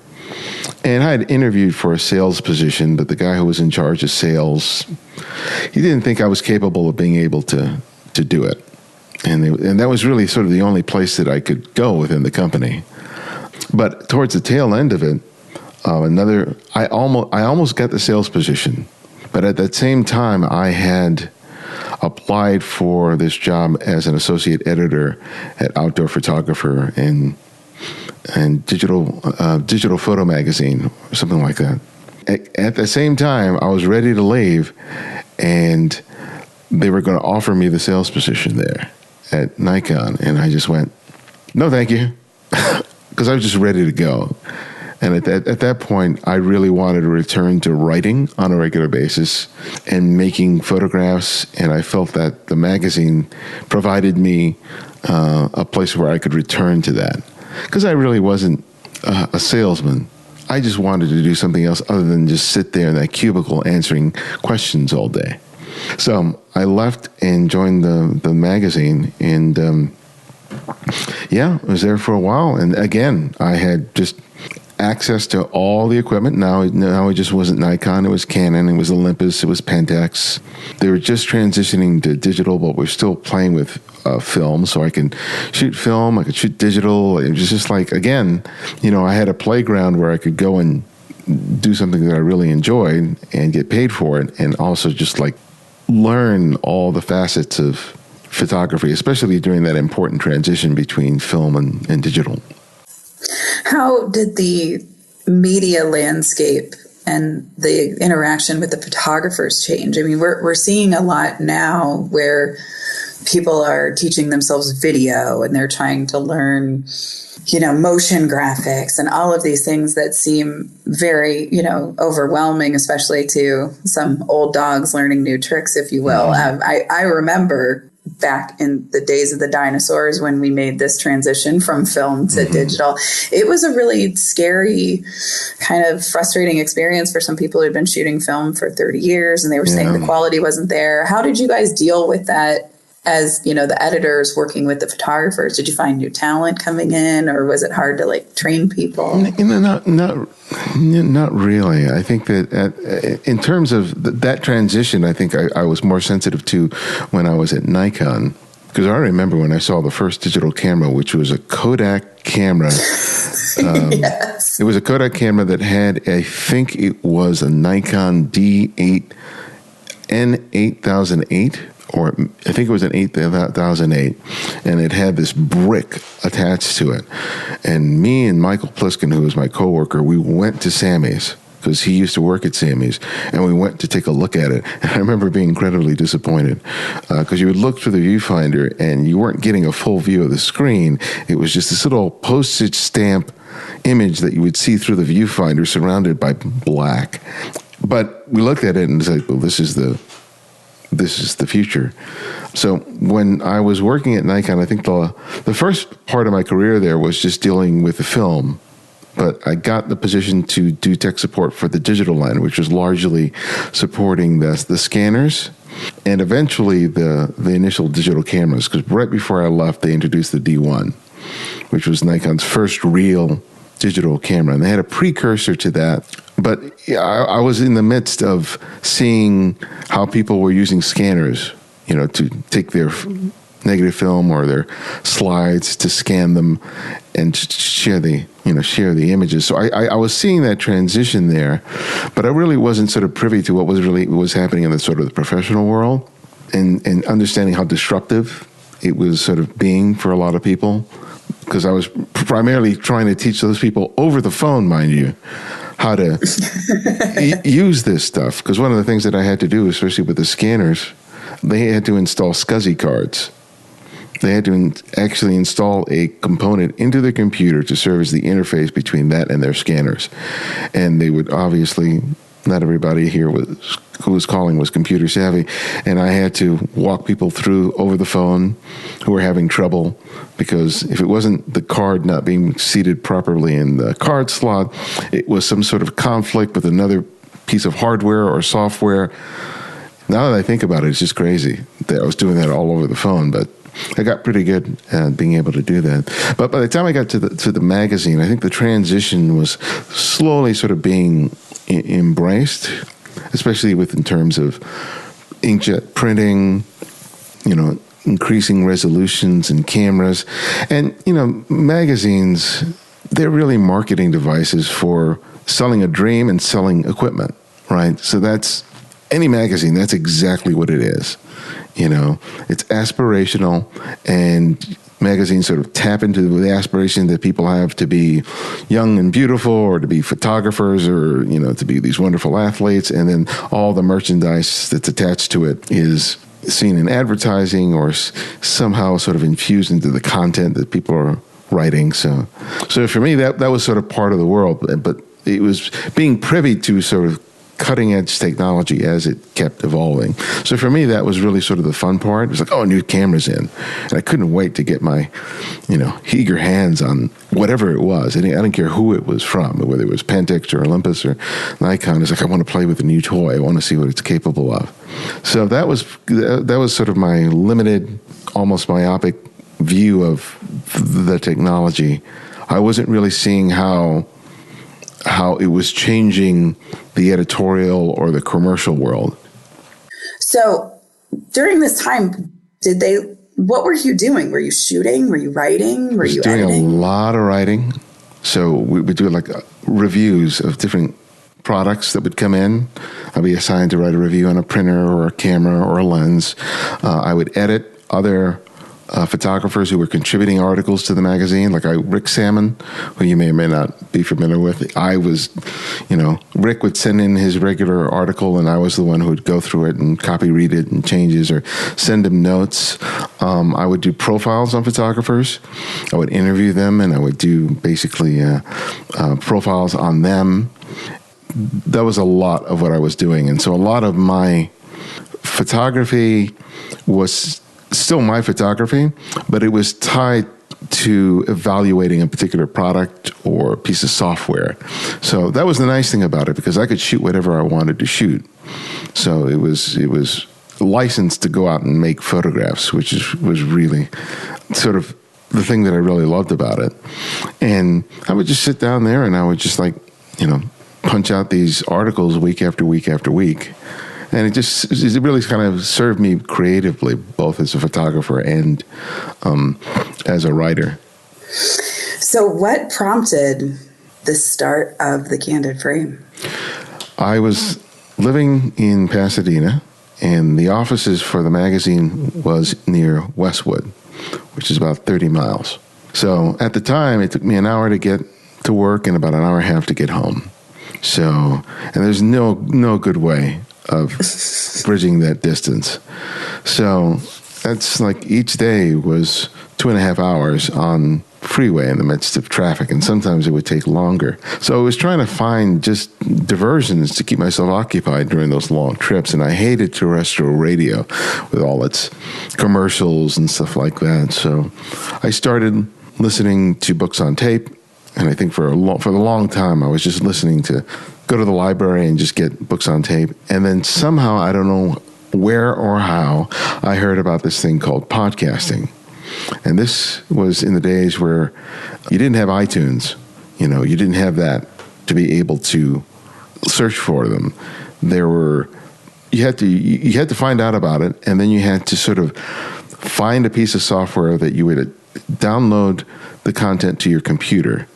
And I had interviewed for a sales position, but the guy who was in charge of sales, he didn't think I was capable of being able to do it. And that was really sort of the only place that I could go within the company. But towards the tail end of it, I almost got the sales position. But at that same time, I had applied for this job as an associate editor at Outdoor Photographer and digital photo magazine, or something like that. At the same time, I was ready to leave, and they were going to offer me the sales position there at Nikon, and I just went, no, thank you, because I was just ready to go. And at that point, I really wanted to return to writing on a regular basis and making photographs. And I felt that the magazine provided me a place where I could return to that. Because I really wasn't a salesman. I just wanted to do something else other than just sit there in that cubicle answering questions all day. So I left and joined the magazine, and I was there for a while. And again, I had just access to all the equipment. Now it just wasn't Nikon, it was Canon, it was Olympus, it was Pentax. They were just transitioning to digital, but we're still playing with film, so I can shoot film, I could shoot digital. It was just like, again, I had a playground where I could go and do something that I really enjoyed and get paid for it, and also just like learn all the facets of photography, especially during that important transition between film and digital. How did the media landscape and the interaction with the photographers change? I mean, we're seeing a lot now where people are teaching themselves video and they're trying to learn, motion graphics and all of these things that seem very, overwhelming, especially to some old dogs learning new tricks, if you will. I remember back in the days of the dinosaurs when we made this transition from film to digital. It was a really scary, kind of frustrating experience for some people who had been shooting film for 30 years and they were saying the quality wasn't there. How did you guys deal with that as, the editors working with the photographers? Did you find new talent coming in, or was it hard to train people? Not really. I think that in terms of that transition, I think I was more sensitive to when I was at Nikon, because I remember when I saw the first digital camera, which was a Kodak camera. Yes. It was a Kodak camera that had, I think it was a Nikon D8 N8008. Or I think it was an 8008, and it had this brick attached to it. And me and Michael Pliskin, who was my coworker, we went to Sammy's, because he used to work at Sammy's, and we went to take a look at it. And I remember being incredibly disappointed, because you would look through the viewfinder and you weren't getting a full view of the screen. It was just this little postage stamp image that you would see through the viewfinder surrounded by black. But we looked at it and said, well, this is the future. So when I was working at Nikon, I think the first part of my career there was just dealing with the film. But I got the position to do tech support for the digital line, which was largely supporting the scanners and eventually the initial digital cameras. Because right before I left, they introduced the D1, which was Nikon's first real digital camera, and they had a precursor to that. But I was in the midst of seeing how people were using scanners, to take their negative film or their slides to scan them and share the images. So I was seeing that transition there, but I really wasn't sort of privy to what was happening in the sort of the professional world and understanding how disruptive it was sort of being for a lot of people, because I was primarily trying to teach those people over the phone, mind you, how to use this stuff. Because one of the things that I had to do, especially with the scanners, they had to install SCSI cards. They had to actually install a component into the computer to serve as the interface between that and their scanners. And they would obviously, not everybody here who was calling was computer savvy. And I had to walk people through over the phone who were having trouble, because if it wasn't the card not being seated properly in the card slot, it was some sort of conflict with another piece of hardware or software. Now that I think about it, it's just crazy that I was doing that all over the phone, but I got pretty good at being able to do that. But by the time I got to the magazine, I think the transition was slowly sort of being embraced, especially in terms of inkjet printing, increasing resolutions and cameras. And, magazines, they're really marketing devices for selling a dream and selling equipment, right? So that's any magazine, that's exactly what it is. It's aspirational, and magazines sort of tap into the aspiration that people have to be young and beautiful, or to be photographers, or, to be these wonderful athletes. And then all the merchandise that's attached to it is seen in advertising or somehow sort of infused into the content that people are writing. So for me, that was sort of part of the world, but it was being privy to sort of cutting edge technology as it kept evolving. So for me, that was really sort of the fun part. It was like, oh, a new camera's in. And I couldn't wait to get my, eager hands on whatever it was. I didn't care who it was from, whether it was Pentax or Olympus or Nikon. It's like, I want to play with a new toy. I want to see what it's capable of. So that was sort of my limited, almost myopic view of the technology. I wasn't really seeing how it was changing the editorial or the commercial world. So during this time, what were you doing? Were you shooting? Were you writing? Were you editing? Doing a lot of writing. So we would do reviews of different products that would come in. I'd be assigned to write a review on a printer or a camera or a lens. I would edit other photographers who were contributing articles to the magazine, like Rick Salmon, who you may or may not be familiar with. Rick would send in his regular article, and I was the one who would go through it and copy read it and changes or send him notes. I would do profiles on photographers. I would interview them, and I would do basically profiles on them. That was a lot of what I was doing. And so a lot of my photography was still my photography, but it was tied to evaluating a particular product or piece of software. So that was the nice thing about it, because I could shoot whatever I wanted to shoot. So it was licensed to go out and make photographs, which was really sort of the thing that I really loved about it. And I would just sit down there and I would just punch out these articles week after week after week. And it really kind of served me creatively, both as a photographer and as a writer. So what prompted the start of the Candid Frame? I was living in Pasadena, and the offices for the magazine was near Westwood, which is about 30 miles. So at the time, it took me an hour to get to work and about an hour and a half to get home. So, and there's no good way of bridging that distance. So that's like each day was 2.5 hours on freeway in the midst of traffic, and sometimes it would take longer. So I was trying to find just diversions to keep myself occupied during those long trips, and I hated terrestrial radio with all its commercials and stuff like that. So I started listening to books on tape, and I think for a long time I was just listening to go to the library and just get books on tape. And then somehow, I don't know where or how, I heard about this thing called podcasting. And this was in the days where you didn't have iTunes. You didn't have that to be able to search for them. You had to find out about it, and then you had to sort of find a piece of software that you would download the content to your computer.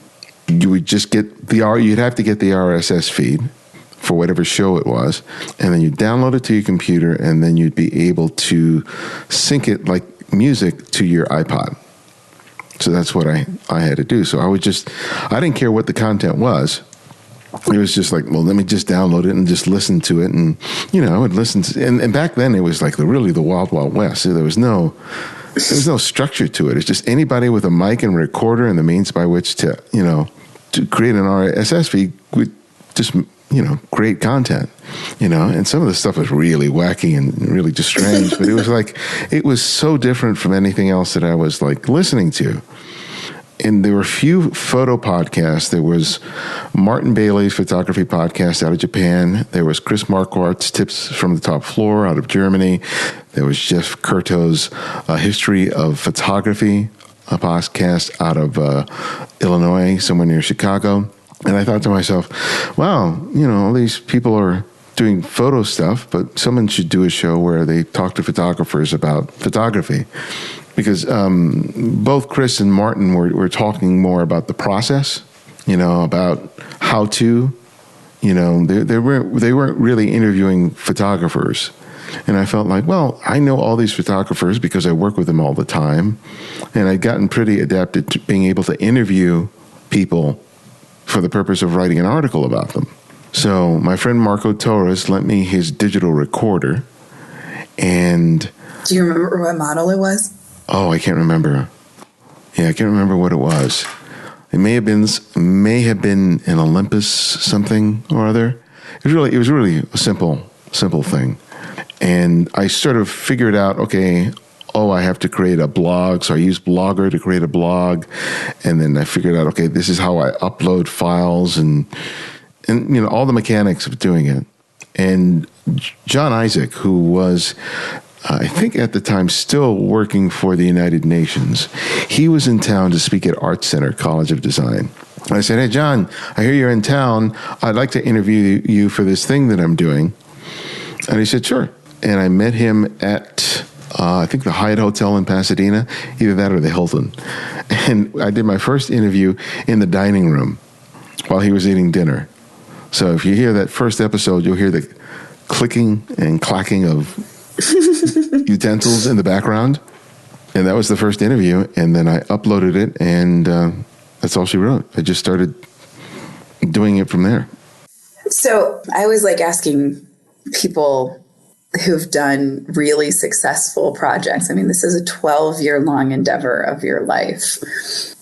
You would just get you'd have to get the RSS feed for whatever show it was, and then you download it to your computer, and then you'd be able to sync it like music to your iPod. So that's what I had to do. So I didn't care what the content was. It was just like, well, let me just download it and just listen to it. And, I would listen to, and back then it was like the Wild Wild West. So there was no structure to it. It's just anybody with a mic and recorder and the means by which to create an RSS feed would just, create content, and some of the stuff was really wacky and really just strange, but it was so different from anything else that I was like listening to. And there were a few photo podcasts. There was Martin Bailey's photography podcast out of Japan. There was Chris Marquardt's Tips from the Top Floor out of Germany. There was Jeff Curto's History of Photography, a podcast out of Illinois, somewhere near Chicago. And I thought to myself, wow, all these people are doing photo stuff, but someone should do a show where they talk to photographers about photography. Because both Chris and Martin were talking more about the process, about how to, they weren't really interviewing photographers. And I felt like, well, I know all these photographers because I work with them all the time. And I'd gotten pretty adapted to being able to interview people for the purpose of writing an article about them. So my friend Marco Torres lent me his digital recorder. And do you remember what model it was? Oh, I can't remember. Yeah, I can't remember what it was. It may have been an Olympus something or other. It was really a simple thing. And I sort of figured out, okay, I have to create a blog. So I used Blogger to create a blog. And then I figured out, okay, this is how I upload files and all the mechanics of doing it. And John Isaac, who was, I think at the time, still working for the United Nations, he was in town to speak at Art Center College of Design. I said, hey, John, I hear you're in town. I'd like to interview you for this thing that I'm doing. And he said, sure. And I met him at, I think, the Hyatt Hotel in Pasadena, either that or the Hilton. And I did my first interview in the dining room while he was eating dinner. So if you hear that first episode, you'll hear the clicking and clacking of utensils in the background. And that was the first interview. And then I uploaded it, and that's all she wrote. I just started doing it from there. So I always like asking people who've done really successful projects. I mean, this is a 12-year-long endeavor of your life.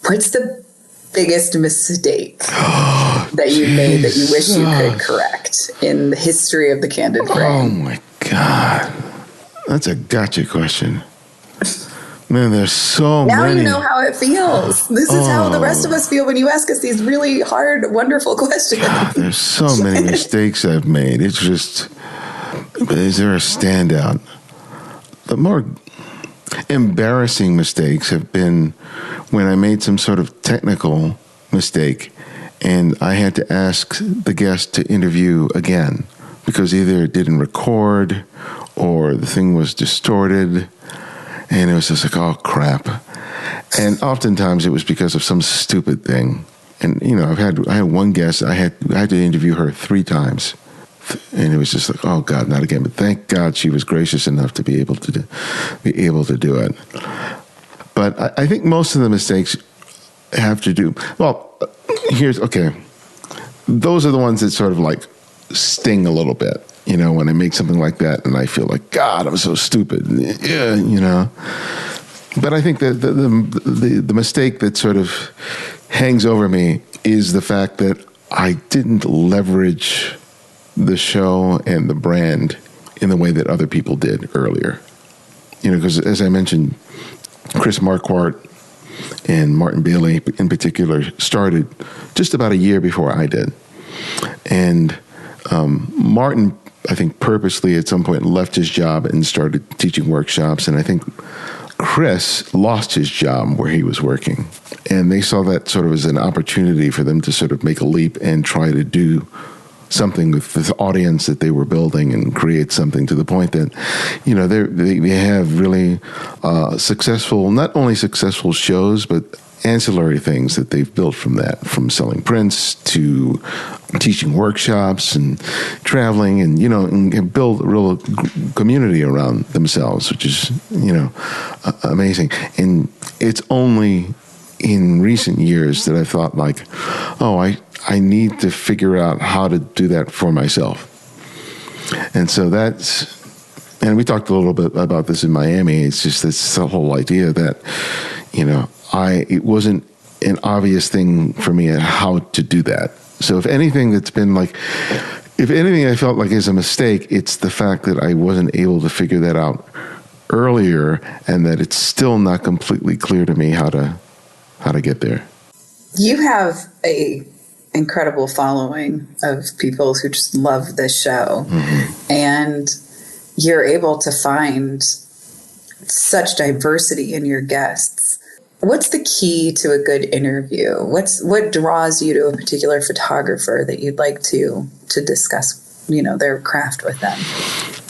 What's the biggest mistake that you made that you wish you could correct in the history of the Candid Frame? Oh, my God. That's a gotcha question. Man, there's so many. Now many. You know how it feels. This is how the rest of us feel when you ask us these really hard, wonderful questions. God, there's so many mistakes I've made. It's just, is there a standout? The more embarrassing mistakes have been when I made some sort of technical mistake and I had to ask the guest to interview again because either it didn't record or the thing was distorted. And it was just like, oh, crap. And oftentimes it was because of some stupid thing. And, I had one guest, I had to interview her 3 times. And it was just like, oh, God, not again. But thank God she was gracious enough to be able to do it. But I think most of the mistakes have to do, those are the ones that sort of like sting a little bit. When I make something like that and I feel like, God, I'm so stupid. Yeah, But I think that the mistake that sort of hangs over me is the fact that I didn't leverage the show and the brand in the way that other people did earlier. Because as I mentioned, Chris Marquardt and Martin Bailey in particular started just about a year before I did. And Martin, I think, purposely at some point left his job and started teaching workshops. And I think Chris lost his job where he was working, and they saw that sort of as an opportunity for them to sort of make a leap and try to do something with the audience that they were building and create something, to the point that, they have really successful, not only successful shows, but ancillary things that they've built from that, from selling prints to teaching workshops and traveling, and build a real community around themselves, which is, amazing. And it's only in recent years that I thought like, I need to figure out how to do that for myself. And so and we talked a little bit about this in Miami. It's just this whole idea that, it wasn't an obvious thing for me at how to do that. So if anything I felt like is a mistake, it's the fact that I wasn't able to figure that out earlier, and that it's still not completely clear to me how to get there. You have a incredible following of people who just love this show, and you're able to find such diversity in your guests. What's the key to a good interview? What draws you to a particular photographer that you'd like to discuss, their craft with them?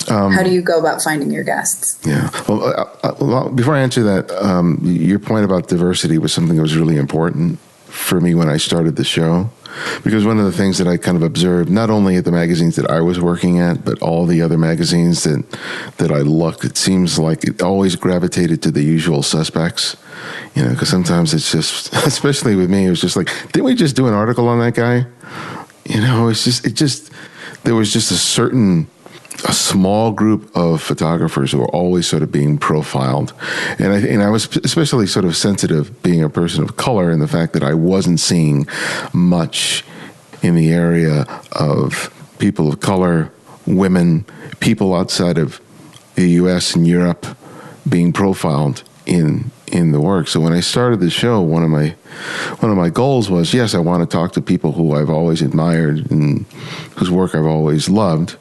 How do you go about finding your guests? Yeah. Well, before I answer that, your point about diversity was something that was really important for me when I started the show, because one of the things that I kind of observed, not only at the magazines that I was working at, but all the other magazines that I looked, it seems like it always gravitated to the usual suspects, because sometimes it's just, especially with me, it was just like, didn't we just do an article on that guy? There was just a small group of photographers who were always sort of being profiled. And I was especially sort of sensitive, being a person of color, in the fact that I wasn't seeing much in the area of people of color, women, people outside of the U.S. and Europe being profiled in the work. So when I started the show, one of my goals was, yes, I want to talk to people who I've always admired and whose work I've always loved,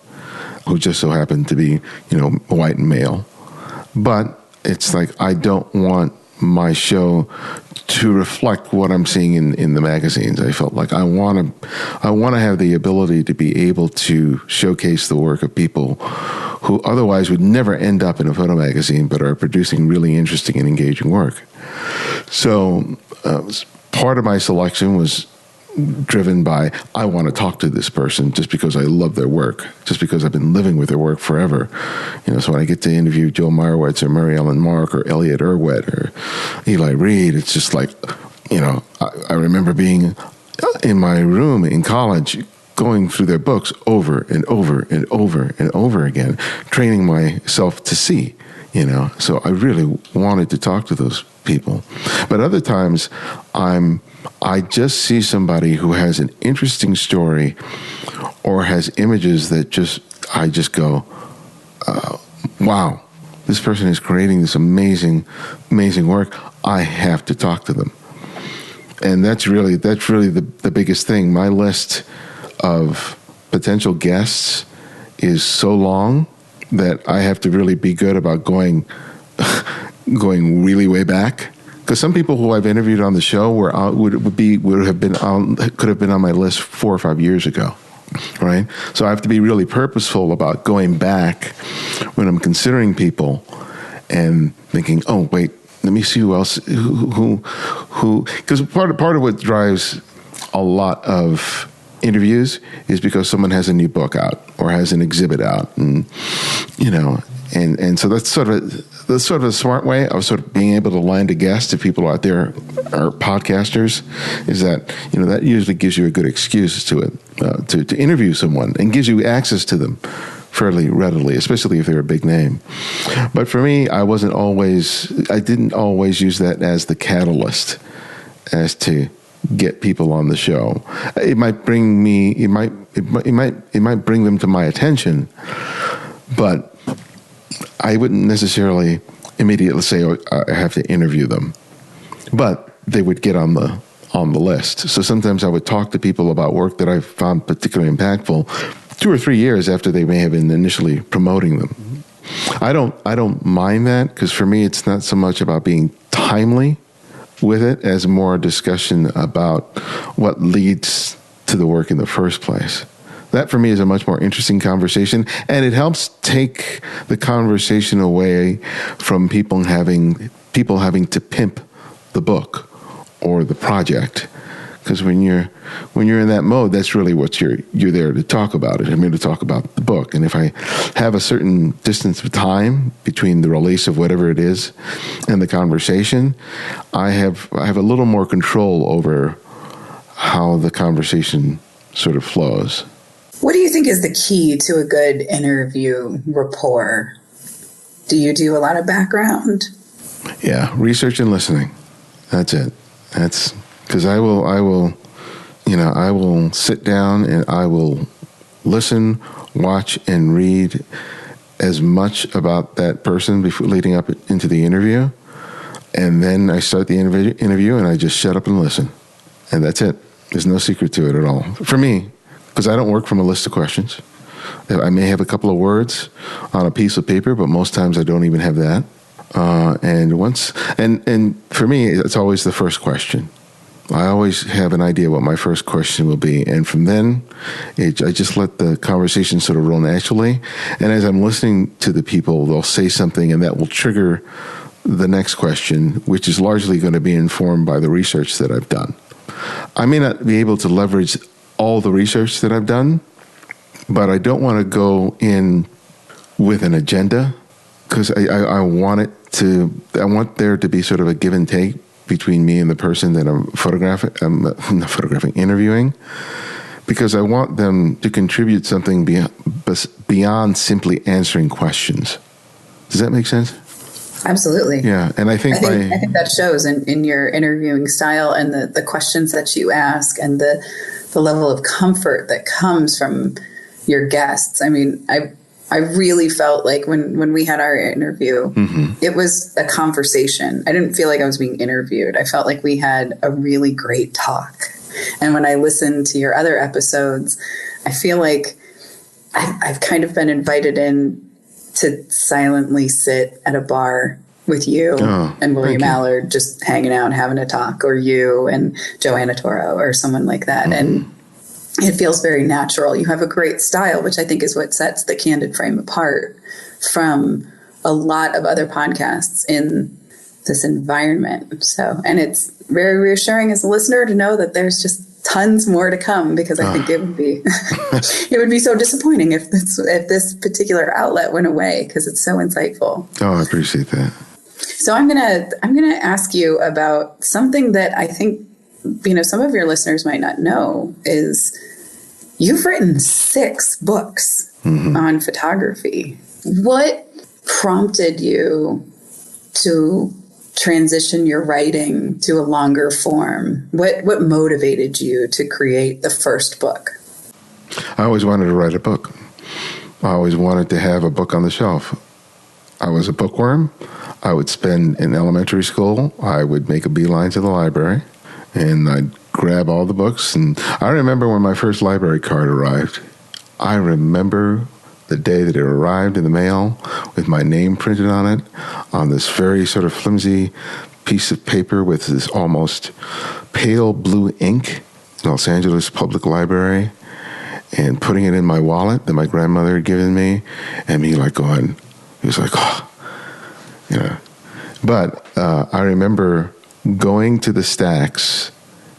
who just so happen to be, white and male. But it's like, I don't want my show to reflect what I'm seeing in the magazines. I felt like I want to have the ability to be able to showcase the work of people who otherwise would never end up in a photo magazine, but are producing really interesting and engaging work. So part of my selection was driven by, I want to talk to this person just because I love their work, just because I've been living with their work forever. So when I get to interview Joe Meyerowitz or Mary Ellen Mark or Elliot Irwet or Eli Reed, it's just like, I remember being in my room in college, going through their books over and over and over and over again, training myself to see, So I really wanted to talk to those people. But other times, I just see somebody who has an interesting story or has images that I just go, wow, this person is creating this amazing, amazing work. I have to talk to them. And that's really the biggest thing. My list of potential guests is so long that I have to really be good about going really way back. Because some people who I've interviewed on the show could have been on my list 4 or 5 years ago, right? So I have to be really purposeful about going back when I'm considering people and thinking, oh wait, let me see who else, who. Because part of what drives a lot of interviews is because someone has a new book out or has an exhibit out, and and so that's sort of a smart way of sort of being able to land a guest if people out there are podcasters, is that that usually gives you a good excuse to interview someone and gives you access to them fairly readily, especially if they're a big name. But for me, I didn't always use that as the catalyst as to get people on the show. It might bring them to my attention, but I wouldn't necessarily immediately say, oh, I have to interview them, but they would get on the list. So sometimes I would talk to people about work that I found particularly impactful 2 or 3 years after they may have been initially promoting them. I don't mind that, because for me, it's not so much about being timely with it as more a discussion about what leads to the work in the first place. That for me is a much more interesting conversation, and it helps take the conversation away from people having to pimp the book or the project. Because when you're in that mode, that's really what you're there to talk about it. I'm here to talk about the book. And if I have a certain distance of time between the release of whatever it is and the conversation, I have a little more control over how the conversation sort of flows. What do you think is the key to a good interview rapport? Do you do a lot of background? Yeah, research and listening. That's it. That's because I will sit down and I will listen, watch, and read as much about that person before leading up into the interview, and then I start the interview and I just shut up and listen, and that's it. There's no secret to it at all for me, because I don't work from a list of questions. I may have a couple of words on a piece of paper, but most times I don't even have that. And for me, it's always the first question. I always have an idea what my first question will be, and from then, I just let the conversation sort of roll naturally. And as I'm listening to the people, they'll say something, and that will trigger the next question, which is largely going to be informed by the research that I've done. I may not be able to leverage all the research that I've done, but I don't want to go in with an agenda, because I want there to be sort of a give and take between me and the person that I'm interviewing, because I want them to contribute something beyond simply answering questions. Does that make sense? Absolutely. Yeah, and I think that shows in your interviewing style and the questions that you ask and the level of comfort that comes from your guests. I mean, I really felt like when we had our interview, it was a conversation. I didn't feel like I was being interviewed. I felt like we had a really great talk. And when I listened to your other episodes, I feel like I've kind of been invited in to silently sit at a bar with you and William Allard, just hanging out, having a talk, or you and Joanna Toro or someone like that. And it feels very natural. You have a great style, which I think is what sets the Candid Frame apart from a lot of other podcasts in this environment. So, and it's very reassuring as a listener to know that there's just tons more to come, because I think it would be it would be so disappointing if this particular outlet went away, because it's so insightful. Oh, I appreciate that. So I'm gonna ask you about something that I think some of your listeners might not know is you've written 6 books on photography. What prompted you to transition your writing to a longer form? What motivated you to create the first book? I always wanted to write a book. I always wanted to have a book on the shelf. I was a bookworm. I would spend in elementary school, I would make a beeline to the library, and I'd grab all the books. And I remember when my first library card arrived. I remember the day that it arrived in the mail with my name printed on it, on this very sort of flimsy piece of paper with this almost pale blue ink, Los Angeles Public Library, and putting it in my wallet that my grandmother had given me, and me like going, he was like, But I remember going to the stacks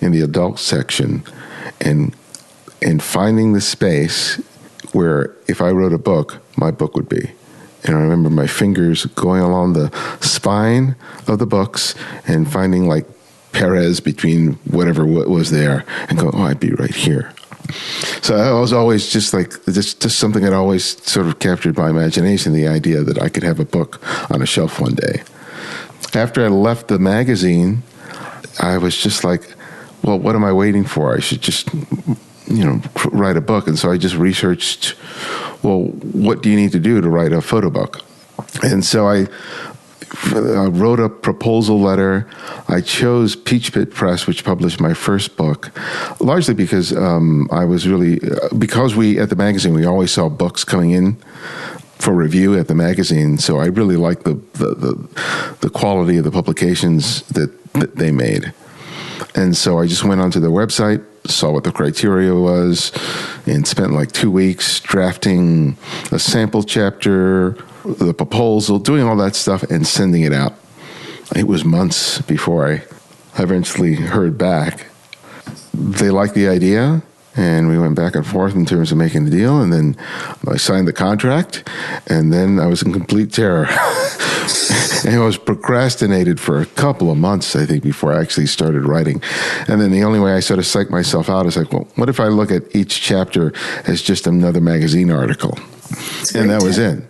in the adult section and finding the space where if I wrote a book, my book would be. And I remember my fingers going along the spine of the books and finding like Perez between whatever was there and go, I'd be right here. So I was always just something that always sort of captured my imagination, the idea that I could have a book on a shelf one day. After I left the magazine, I was just like, well, what am I waiting for? I should just, write a book. And so I just researched, well, what do you need to do to write a photo book? And so I wrote a proposal letter. I chose Peach Pit Press, which published my first book, largely because because we, at the magazine, we always saw books coming in for review at the magazine. So I really liked the quality of the publications that they made. And so I just went onto their website, saw what the criteria was, and spent like 2 weeks drafting a sample chapter, the proposal, doing all that stuff, and sending it out. It was months before I eventually heard back. They liked the idea, and we went back and forth in terms of making the deal, and then I signed the contract, and then I was in complete terror. And I was procrastinated for a couple of months, I think, before I actually started writing. And then the only way I sort of psyched myself out is like, well, what if I look at each chapter as just another magazine article? And that was it.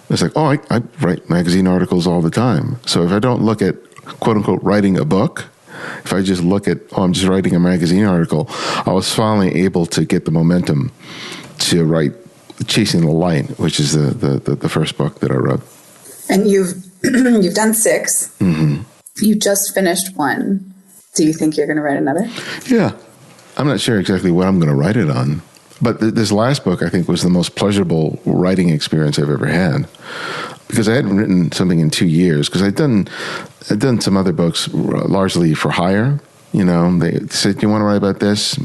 It's like, oh, I write magazine articles all the time. So if I don't look at, quote unquote, writing a book, if I just look at, oh, I'm just writing a magazine article, I was finally able to get the momentum to write Chasing the Light, which is the first book that I wrote. And you've done 6. Mm-hmm. You just finished 1. Do you think you're going to write another? Yeah. I'm not sure exactly what I'm going to write it on. But this last book, I think, was the most pleasurable writing experience I've ever had. Because I hadn't written something in 2 years. Because I'd done some other books largely for hire. You know, they said, "Do you want to write about this?"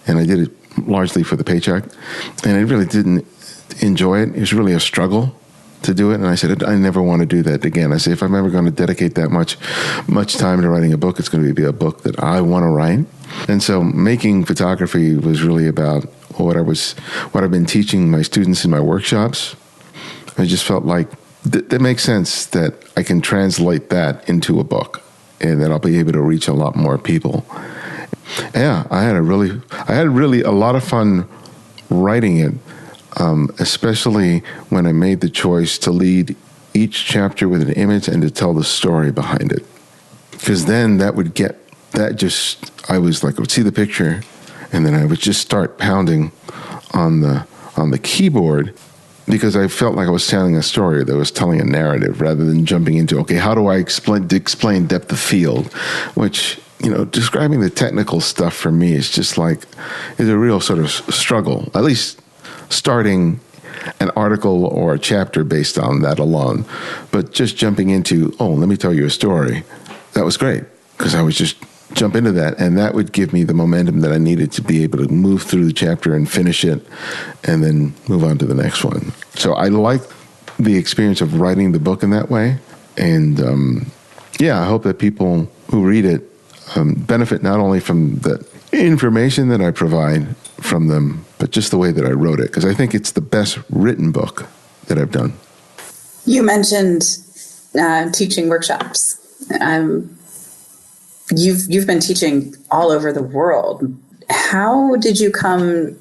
And I did it largely for the paycheck. And I really didn't enjoy it. It was really a struggle to do it. And I said, I never want to do that again. I said, if I'm ever going to dedicate that much time to writing a book, it's going to be a book that I want to write. And so making photography was really about what I've been teaching my students in my workshops. I just felt like that makes sense that I can translate that into a book and that I'll be able to reach a lot more people. Yeah, I had really a lot of fun writing it. Especially when I made the choice to lead each chapter with an image and to tell the story behind it. Because then I would see the picture, and then I would just start pounding on the keyboard, because I felt like I was telling a story, that was telling a narrative, rather than jumping into, okay, how do I explain depth of field, which, you know, describing the technical stuff for me is a real sort of struggle, at least starting an article or a chapter based on that alone. But just jumping into, oh, let me tell you a story, that was great, because I would just jump into that, and that would give me the momentum that I needed to be able to move through the chapter and finish it and then move on to the next one. So I like the experience of writing the book in that way. And I hope that people who read it benefit not only from the information that I provide from them, but just the way that I wrote it, because I think it's the best written book that I've done. You mentioned teaching workshops. You've been teaching all over the world. How did you come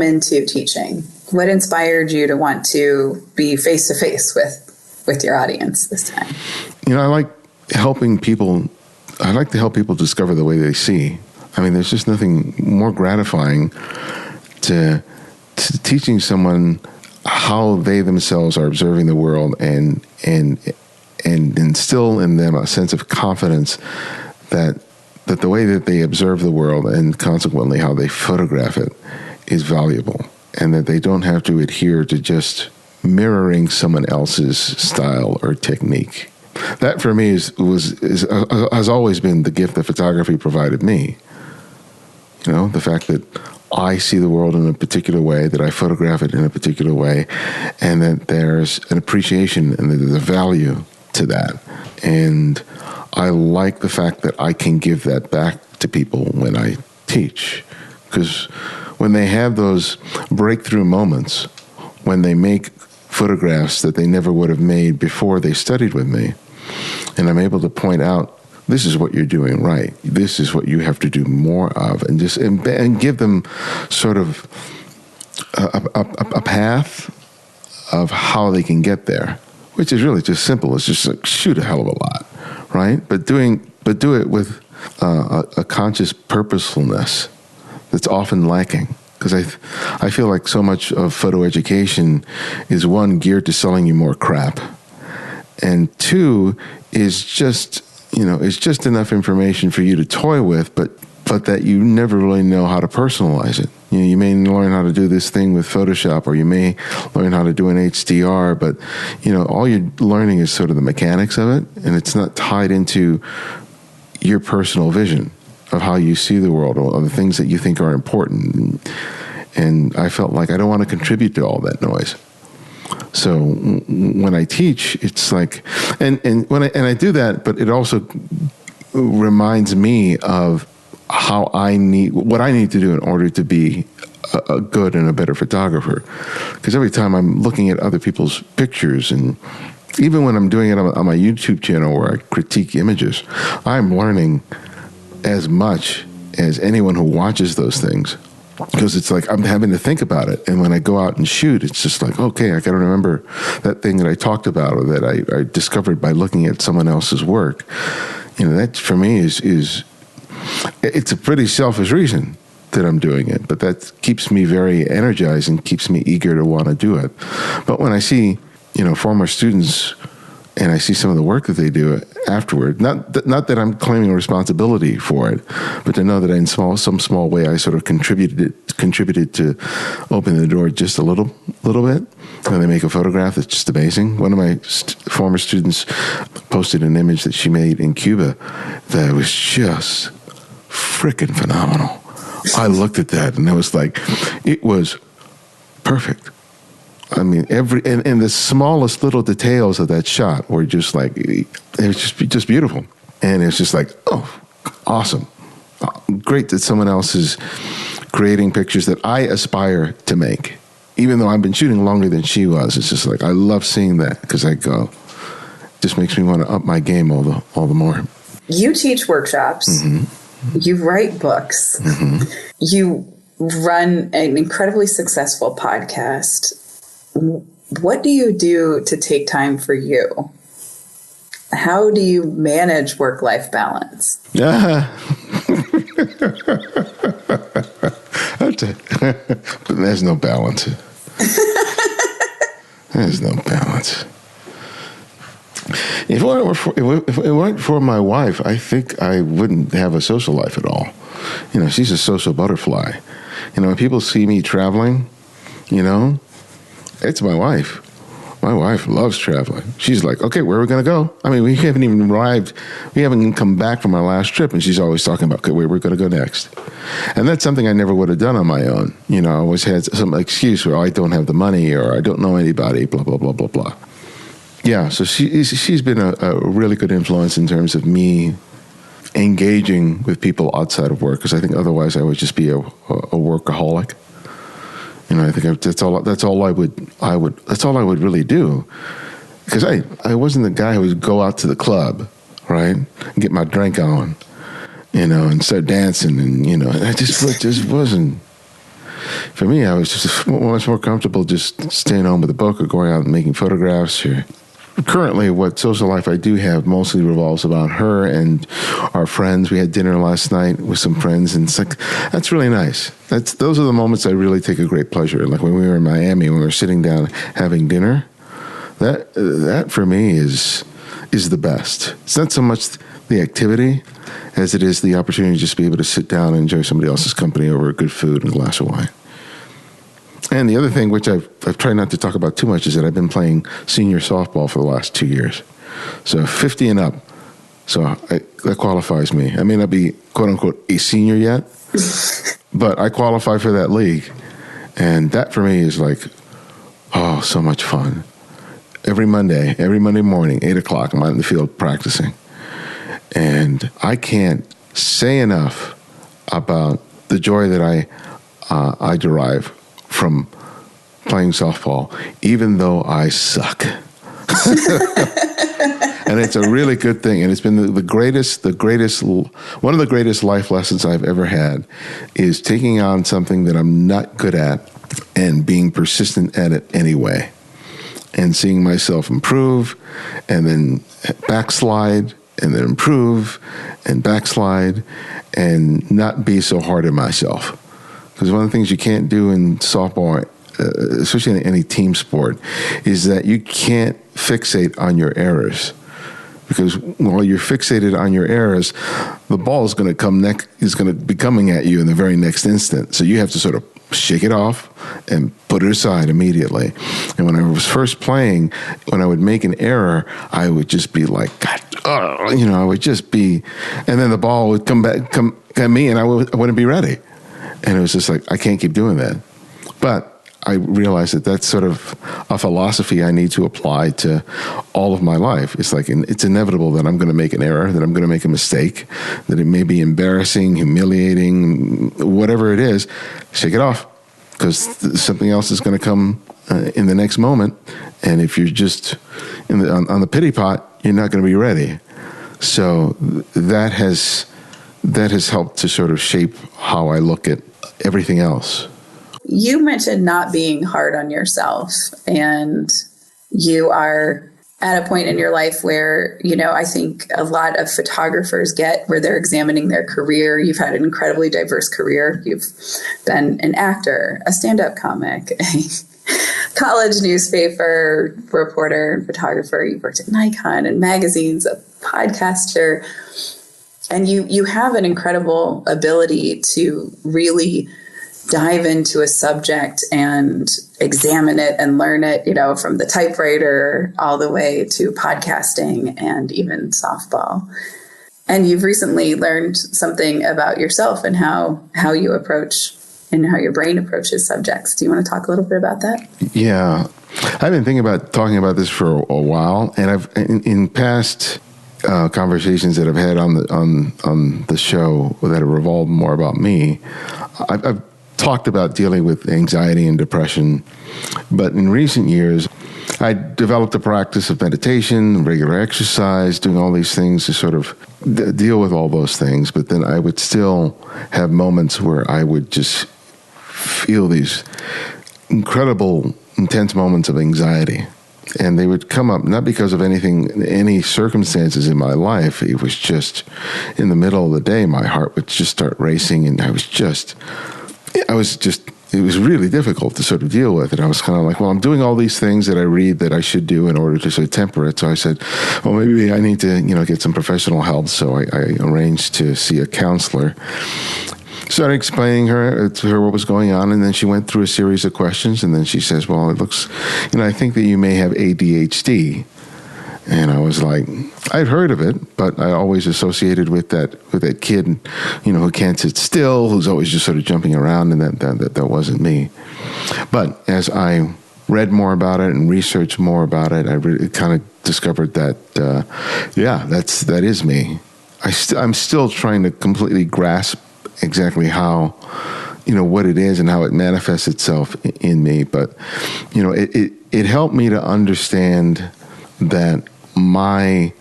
into teaching? What inspired you to want to be face to face with your audience this time? You know, I like to help people discover the way they see. I mean, there's just nothing more gratifying to teaching someone how they themselves are observing the world and instill in them a sense of confidence that the way that they observe the world, and consequently how they photograph it, is valuable, and that they don't have to adhere to just mirroring someone else's style or technique. That for me has always been the gift that photography provided me. You know, the fact that I see the world in a particular way, that I photograph it in a particular way, and that there's an appreciation and that there's a value to that. And I like the fact that I can give that back to people when I teach. Because when they have those breakthrough moments, when they make photographs that they never would have made before they studied with me, and I'm able to point out, this is what you're doing right, this is what you have to do more of, and give them sort of a path of how they can get there, which is really just simple. It's just like shoot a hell of a lot, right? But do it with a conscious purposefulness that's often lacking. Because I feel like so much of photo education is, one, geared to selling you more crap, and two, is just enough information for you to toy with, but that you never really know how to personalize it. You know, you may learn how to do this thing with Photoshop, or you may learn how to do an HDR, but, you know, all you're learning is sort of the mechanics of it, and it's not tied into your personal vision of how you see the world or the things that you think are important. And I felt like I don't want to contribute to all that noise. So when I teach, it's like, and I do that, but it also reminds me of what I need to do in order to be a good and a better photographer. Because every time I'm looking at other people's pictures, and even when I'm doing it on my YouTube channel where I critique images, I'm learning as much as anyone who watches those things. Because it's like I'm having to think about it. And when I go out and shoot, it's just like, okay, I got to remember that thing that I talked about or that I discovered by looking at someone else's work. You know, that for me is it's a pretty selfish reason that I'm doing it, but that keeps me very energized and keeps me eager to want to do it. But when I see, you know, former students and I see some of the work that they do afterward, not that I'm claiming responsibility for it, but to know that in some small way I sort of contributed to open the door just a little bit. And they make a photograph that's just amazing. One of my former students posted an image that she made in Cuba that was just freaking phenomenal. I looked at that and it was perfect. I mean, and the smallest little details of that shot were just like, it was just beautiful. And it's just like, oh, awesome. Great that someone else is creating pictures that I aspire to make. Even though I've been shooting longer than she was, it's just like, I love seeing that because it just makes me want to up my game all the more. You teach workshops. Mm-hmm. You write books. Mm-hmm. You run an incredibly successful podcast. What do you do to take time for you? How do you manage work-life balance? There's no balance. There's no balance. If it weren't for my wife, I think I wouldn't have a social life at all. You know, she's a social butterfly. You know, when people see me traveling, you know, it's my wife. My wife loves traveling. She's like, okay, where are we going to go? I mean, we haven't even arrived. We haven't even come back from our last trip, and she's always talking about, okay, where we're going to go next. And that's something I never would have done on my own. You know, I always had some excuse where I don't have the money or I don't know anybody, blah, blah, blah, blah, blah. Yeah, so she's been a really good influence in terms of me engaging with people outside of work, because I think otherwise I would just be a workaholic. You know, I think that's all I would really do, because I wasn't the guy who would go out to the club, right, and get my drink on, you know, and start dancing, and you know, it just wasn't. For me, I was just much more comfortable just staying home with a book or going out and making photographs. Or currently, what social life I do have mostly revolves about her and our friends. We had dinner last night with some friends, and it's like, that's really nice. Those are the moments I really take a great pleasure in. Like when we were in Miami, when we were sitting down having dinner, that for me is the best. It's not so much the activity as it is the opportunity to just be able to sit down and enjoy somebody else's company over good food and a glass of wine. And the other thing, which I've tried not to talk about too much, is that I've been playing senior softball for the last 2 years. So 50 and up. So that qualifies me. I may not be, quote unquote, a senior yet, but I qualify for that league. And that for me is like, oh, so much fun. Every Monday morning, 8 o'clock, I'm out in the field practicing. And I can't say enough about the joy that I derive from playing softball, even though I suck. And it's a really good thing. And it's been one of the greatest life lessons I've ever had is taking on something that I'm not good at and being persistent at it anyway. And seeing myself improve and then backslide and then improve and backslide and not be so hard on myself. Because one of the things you can't do in softball, especially in any team sport, is that you can't fixate on your errors. Because while you're fixated on your errors, the ball is going to be coming at you in the very next instant. So you have to sort of shake it off and put it aside immediately. And when I was first playing, when I would make an error, I would just be like, God, I would just be, and then the ball would come at me and I wouldn't be ready. And it was just like, I can't keep doing that. But I realized that that's sort of a philosophy I need to apply to all of my life. It's like, it's inevitable that I'm going to make an error, that I'm going to make a mistake, that it may be embarrassing, humiliating, whatever it is. Shake it off, because something else is going to come in the next moment. And if you're just on the pity pot, you're not going to be ready. So that has helped to sort of shape how I look at everything else. You mentioned not being hard on yourself, and you are at a point in your life where, I think a lot of photographers get where they're examining their career. You've had an incredibly diverse career. You've been an actor, a stand-up comic, a college newspaper reporter and photographer. You've worked at Nikon and magazines, a podcaster, and you have an incredible ability to really dive into a subject and examine it and learn it, from the typewriter all the way to podcasting and even softball. And you've recently learned something about yourself and how you approach and how your brain approaches subjects. Do you want to talk a little bit about that? Yeah. I've been thinking about talking about this for a while, and I've in past conversations that I've had on the show that have revolved more about me, I've talked about dealing with anxiety and depression, but in recent years, I developed a practice of meditation, regular exercise, doing all these things to sort of deal with all those things. But then I would still have moments where I would just feel these incredible, intense moments of anxiety. And they would come up not because of any circumstances in my life. It was just in the middle of the day, my heart would just start racing, and it was really difficult to sort of deal with it. I was kind of like, well, I'm doing all these things that I read that I should do in order to sort of temper it. So I said, well, maybe I need to, get some professional help. So I arranged to see a counselor. Started explaining to her what was going on, and then she went through a series of questions, and then she says, well, it looks, I think that you may have ADHD. And I was like, I'd heard of it, but I always associated with that kid, who can't sit still, who's always just sort of jumping around, and that wasn't me. But as I read more about it and researched more about it, I really kind of discovered that, that is me. I'm still trying to completely grasp exactly how, what it is and how it manifests itself in me. But, it helped me to understand that my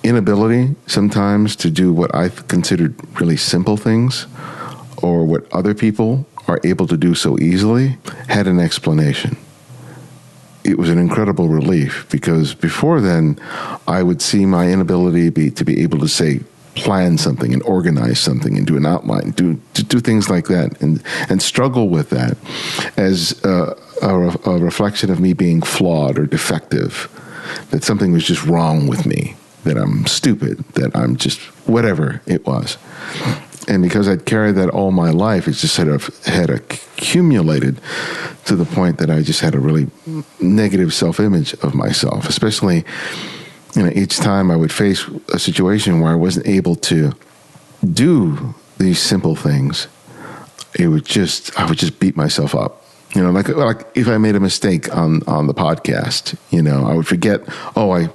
inability sometimes to do what I considered really simple things, or what other people are able to do so easily, had an explanation. It was an incredible relief, because before then, I would see my inability to be able to plan something and organize something and do an outline, do things like that, and struggle with that as a reflection of me being flawed or defective, that something was just wrong with me, that I'm stupid, that I'm just whatever it was. And because I'd carried that all my life, it just sort of had accumulated to the point that I just had a really negative self-image of myself, especially each time I would face a situation where I wasn't able to do these simple things. I would just beat myself up. Like if I made a mistake on the podcast, I would forget, I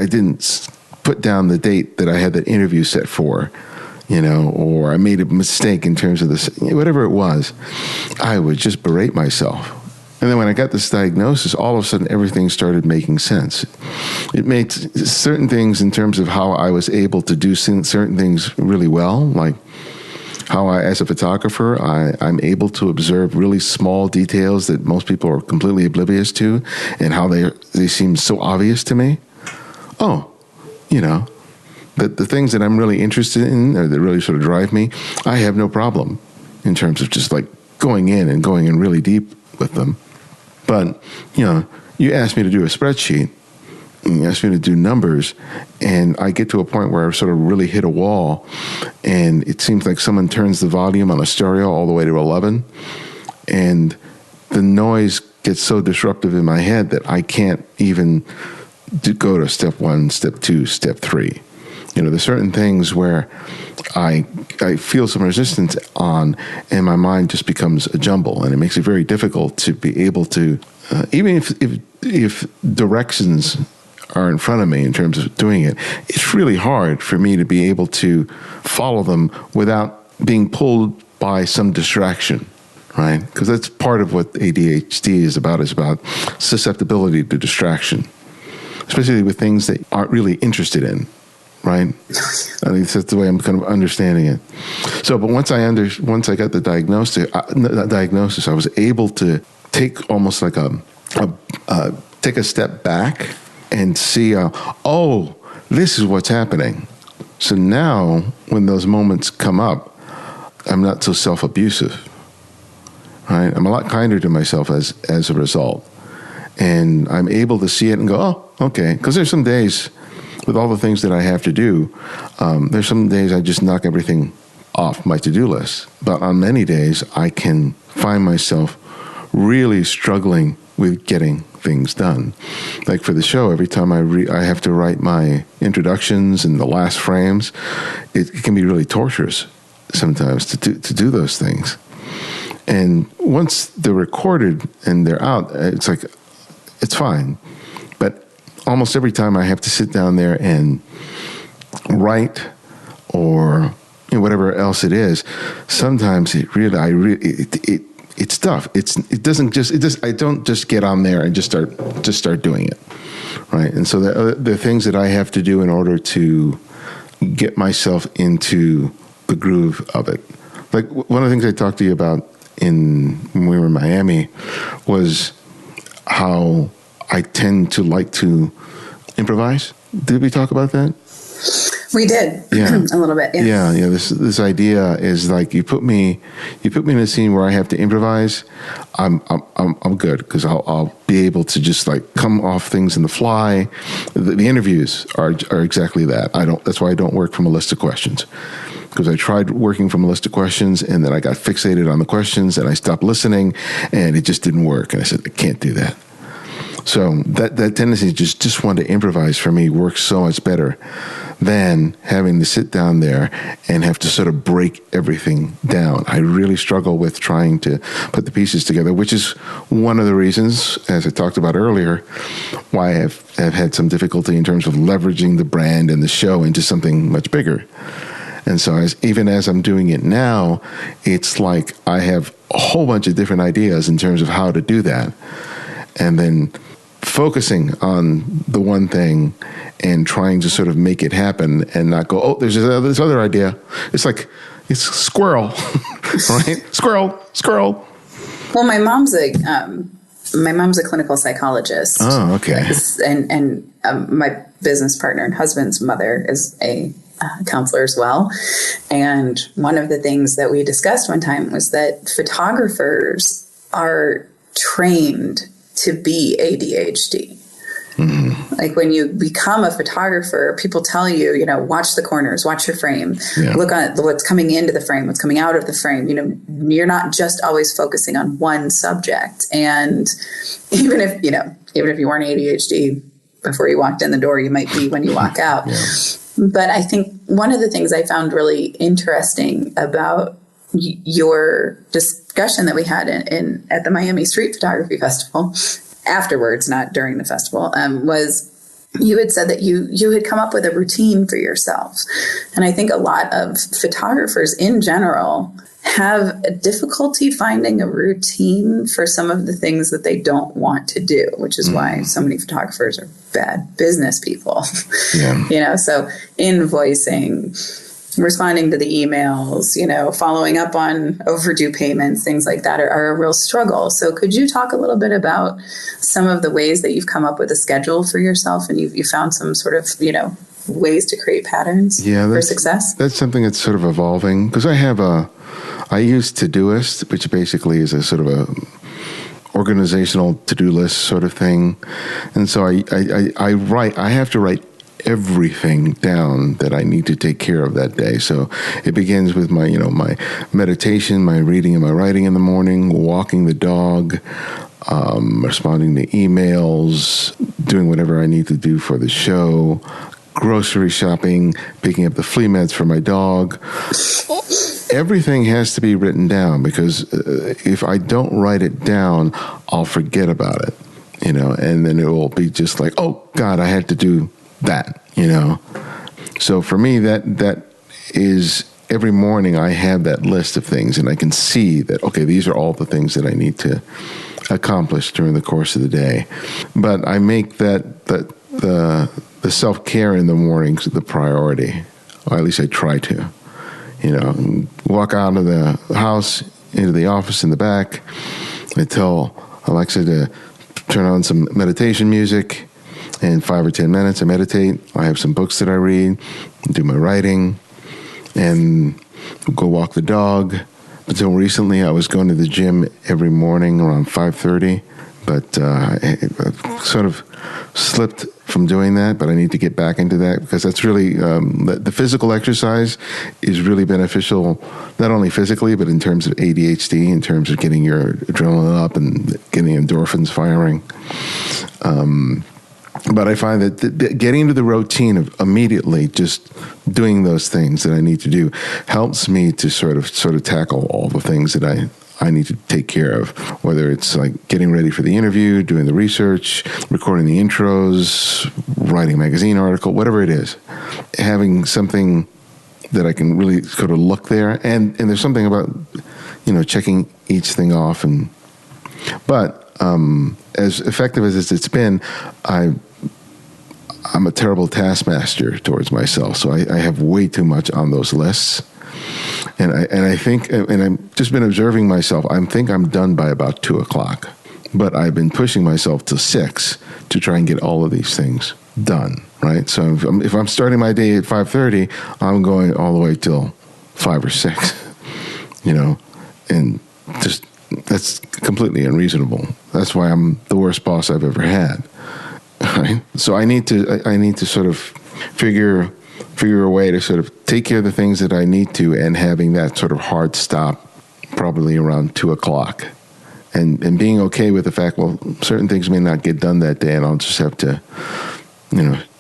didn't put down the date that I had that interview set for, or I made a mistake in terms of this, whatever it was, I would just berate myself. And then when I got this diagnosis, all of a sudden everything started making sense. It made certain things in terms of how I was able to do certain things really well, like how as a photographer, I'm able to observe really small details that most people are completely oblivious to, and how they seem so obvious to me. The things that I'm really interested in, or that really sort of drive me, I have no problem in terms of just like going in really deep with them. But, you asked me to do a spreadsheet, You ask me to do numbers, and I get to a point where I sort of really hit a wall, and it seems like someone turns the volume on a stereo all the way to 11, and the noise gets so disruptive in my head that I can't even go to step 1, step 2, step 3. There's certain things where I feel some resistance on, and my mind just becomes a jumble, and it makes it very difficult to be able to, even if directions are in front of me in terms of doing it, it's really hard for me to be able to follow them without being pulled by some distraction, right? Because that's part of what ADHD is about susceptibility to distraction, especially with things that aren't really interested in, right? I think that's the way I'm kind of understanding it. So, but once I got the diagnosis, I was able to take almost like take a step back and see, this is what's happening. So now, when those moments come up, I'm not so self-abusive, right? I'm a lot kinder to myself as a result. And I'm able to see it and go, oh, okay. Because there's some days, with all the things that I have to do, there's some days I just knock everything off my to-do list. But on many days, I can find myself really struggling with getting things done. Like for the show, every time I have to write my introductions and the last frames, it can be really torturous sometimes to do those things. And once they're recorded and they're out, it's like, it's fine. But almost every time I have to sit down there and write or whatever else it is, sometimes it's tough. I don't just get on there and just start doing it, right? And so the things that I have to do in order to get myself into the groove of it. Like one of the things I talked to you about when we were in Miami was how I tend to like to improvise. Did we talk about that? We did. Yeah. A little bit. Yeah. This idea is like you put me in a scene where I have to improvise. I'm good because I'll be able to just like come off things in the fly. The interviews are exactly that. That's why I don't work from a list of questions, because I tried working from a list of questions and then I got fixated on the questions and I stopped listening and it just didn't work. And I said, I can't do that. So that tendency to just want to improvise for me works so much better than having to sit down there and have to sort of break everything down. I really struggle with trying to put the pieces together, which is one of the reasons, as I talked about earlier, why I've had some difficulty in terms of leveraging the brand and the show into something much bigger. And so even as I'm doing it now, it's like I have a whole bunch of different ideas in terms of how to do that. And then focusing on the one thing and trying to sort of make it happen and not go, there's this other idea. It's like, it's squirrel, right? Squirrel. Well, my mom's a clinical psychologist. Oh, okay. And my business partner and husband's mother is a counselor as well. And one of the things that we discussed one time was that photographers are trained to be ADHD. Mm-hmm. Like when you become a photographer, people tell you, watch the corners, watch your frame, look at what's coming into the frame, what's coming out of the frame. You're not just always focusing on one subject. And even if you weren't ADHD before you walked in the door, you might be when you walk out. Yeah. But I think one of the things I found really interesting about your discussion that we had at the Miami Street Photography Festival afterwards, not during the festival, was you had said that you had come up with a routine for yourself. And I think a lot of photographers in general have a difficulty finding a routine for some of the things that they don't want to do, which is why so many photographers are bad business people. Yeah. So invoicing, responding to the emails, following up on overdue payments, things like that are a real struggle. So could you talk a little bit about some of the ways that you've come up with a schedule for yourself and you found some sort of, ways to create patterns for success? That's something that's sort of evolving because I use Todoist, which basically is a sort of a organizational to-do list sort of thing. And so I write. I have to write everything down that I need to take care of that day. So it begins with my meditation, my reading and my writing in the morning, walking the dog, responding to emails, doing whatever I need to do for the show, grocery shopping, picking up the flea meds for my dog. Everything has to be written down, because if I don't write it down, I'll forget about it, and then it will be just like, oh God, I had to do that, So for me, that is, every morning I have that list of things, and I can see that, okay, these are all the things that I need to accomplish during the course of the day. But I make the self-care in the mornings the priority, or at least I try to. Walk out of the house into the office in the back. I tell Alexa to turn on some meditation music. In 5 or 10 minutes, I meditate. I have some books that I read, do my writing, and go walk the dog. Until recently, I was going to the gym every morning around 5:30, but I sort of slipped from doing that. But I need to get back into that, because that's really the physical exercise is really beneficial, not only physically, but in terms of ADHD, in terms of getting your adrenaline up and getting endorphins firing. But I find that getting into the routine of immediately just doing those things that I need to do helps me to sort of tackle all the things that I need to take care of, whether it's like getting ready for the interview, doing the research, recording the intros, writing a magazine article, whatever it is. Having something that I can really sort of look there. And there's something about, checking each thing off. But as effective as it's been, I'm a terrible taskmaster towards myself, so I have way too much on those lists, and I think, and I've just been observing myself. I think I'm done by about 2:00, but I've been pushing myself to 6 to try and get all of these things done. Right, so if I'm starting my day at 5:30, I'm going all the way till 5 or 6. And just that's completely unreasonable. That's why I'm the worst boss I've ever had. Right? So I need to sort of figure a way to sort of take care of the things that I need to, and having that sort of hard stop probably around 2:00, and being okay with the fact, well, certain things may not get done that day, and I'll just have to,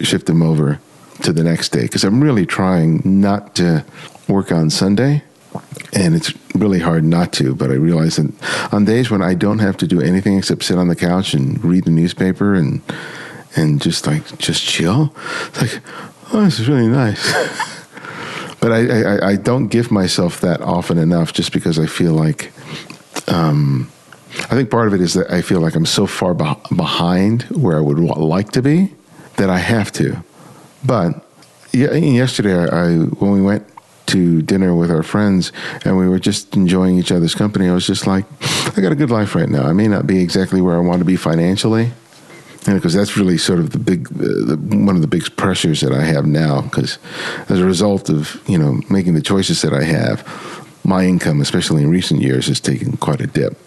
shift them over to the next day, because I'm really trying not to work on Sunday. And it's really hard not to, but I realize that on days when I don't have to do anything except sit on the couch and read the newspaper and just chill, it's like, oh, this is really nice. But I don't give myself that often enough, just because I feel like, I think part of it is that I feel like I'm so far behind where I would like to be that I have to. But yesterday, when we went to dinner with our friends and we were just enjoying each other's company, I was just like, I got a good life right now. I may not be exactly where I want to be financially, because that's really sort of one of the big pressures that I have now, because as a result of, making the choices that I have, my income, especially in recent years, has taken quite a dip.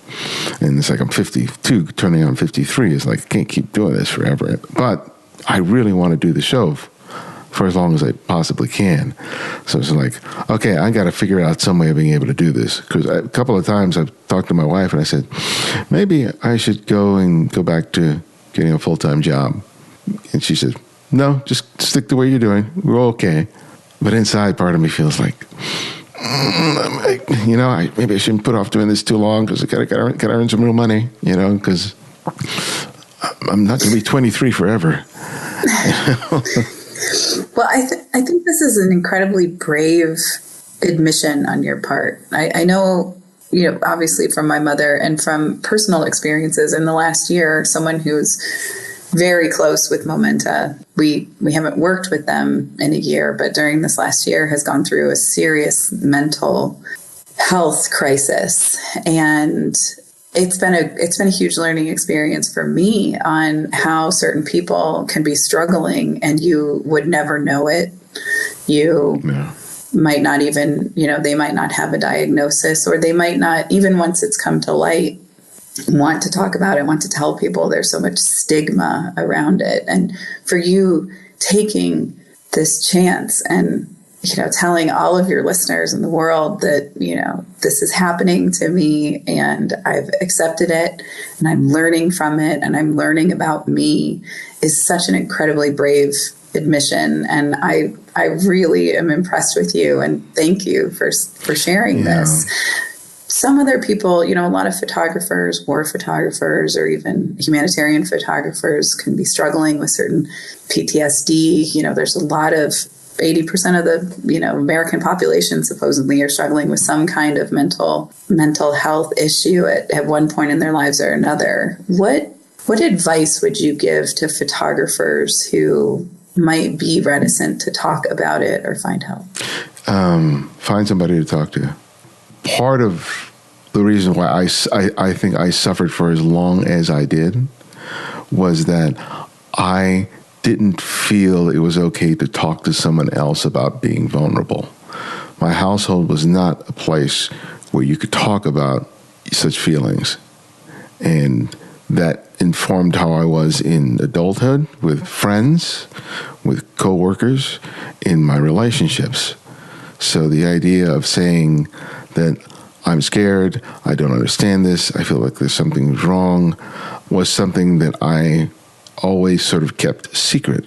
And it's like I'm 52, turning on 53. It's like, I can't keep doing this forever. But I really want to do the show for as long as I possibly can. So it's like, okay, I got to figure out some way of being able to do this. Because a couple of times I've talked to my wife and I said, maybe I should go back to getting a full-time job. And she said, no, just stick to what you're doing. We're okay. But inside, part of me feels like, maybe I shouldn't put off doing this too long, because I got to earn some real money, because I'm not going to be 23 forever. Well, I think this is an incredibly brave admission on your part. I know, obviously from my mother and from personal experiences in the last year, someone who's very close with Momenta. We haven't worked with them in a year, but during this last year has gone through a serious mental health crisis. And it's been a huge learning experience for me on how certain people can be struggling and you would never know it. You might not even, they might not have a diagnosis, or they might not, even once it's come to light, want to talk about it, want to tell people. There's so much stigma around it. And for you taking this chance and, telling all of your listeners in the world that, this is happening to me and I've accepted it and I'm learning from it and I'm learning about me is such an incredibly brave admission. And I really am impressed with you and thank you for sharing this. Some other people, a lot of photographers, war photographers, or even humanitarian photographers can be struggling with certain PTSD. There's a lot of 80% of the, American population supposedly are struggling with some kind of mental health issue at one point in their lives or another. What advice would you give to photographers who might be reticent to talk about it or find help? Find somebody to talk to. Part of the reason why I think I suffered for as long as I did was that I didn't feel it was okay to talk to someone else about being vulnerable. My household was not a place where you could talk about such feelings. And that informed how I was in adulthood, with friends, with coworkers, in my relationships. So the idea of saying that I'm scared, I don't understand this, I feel like there's something wrong, was something that I always sort of kept secret.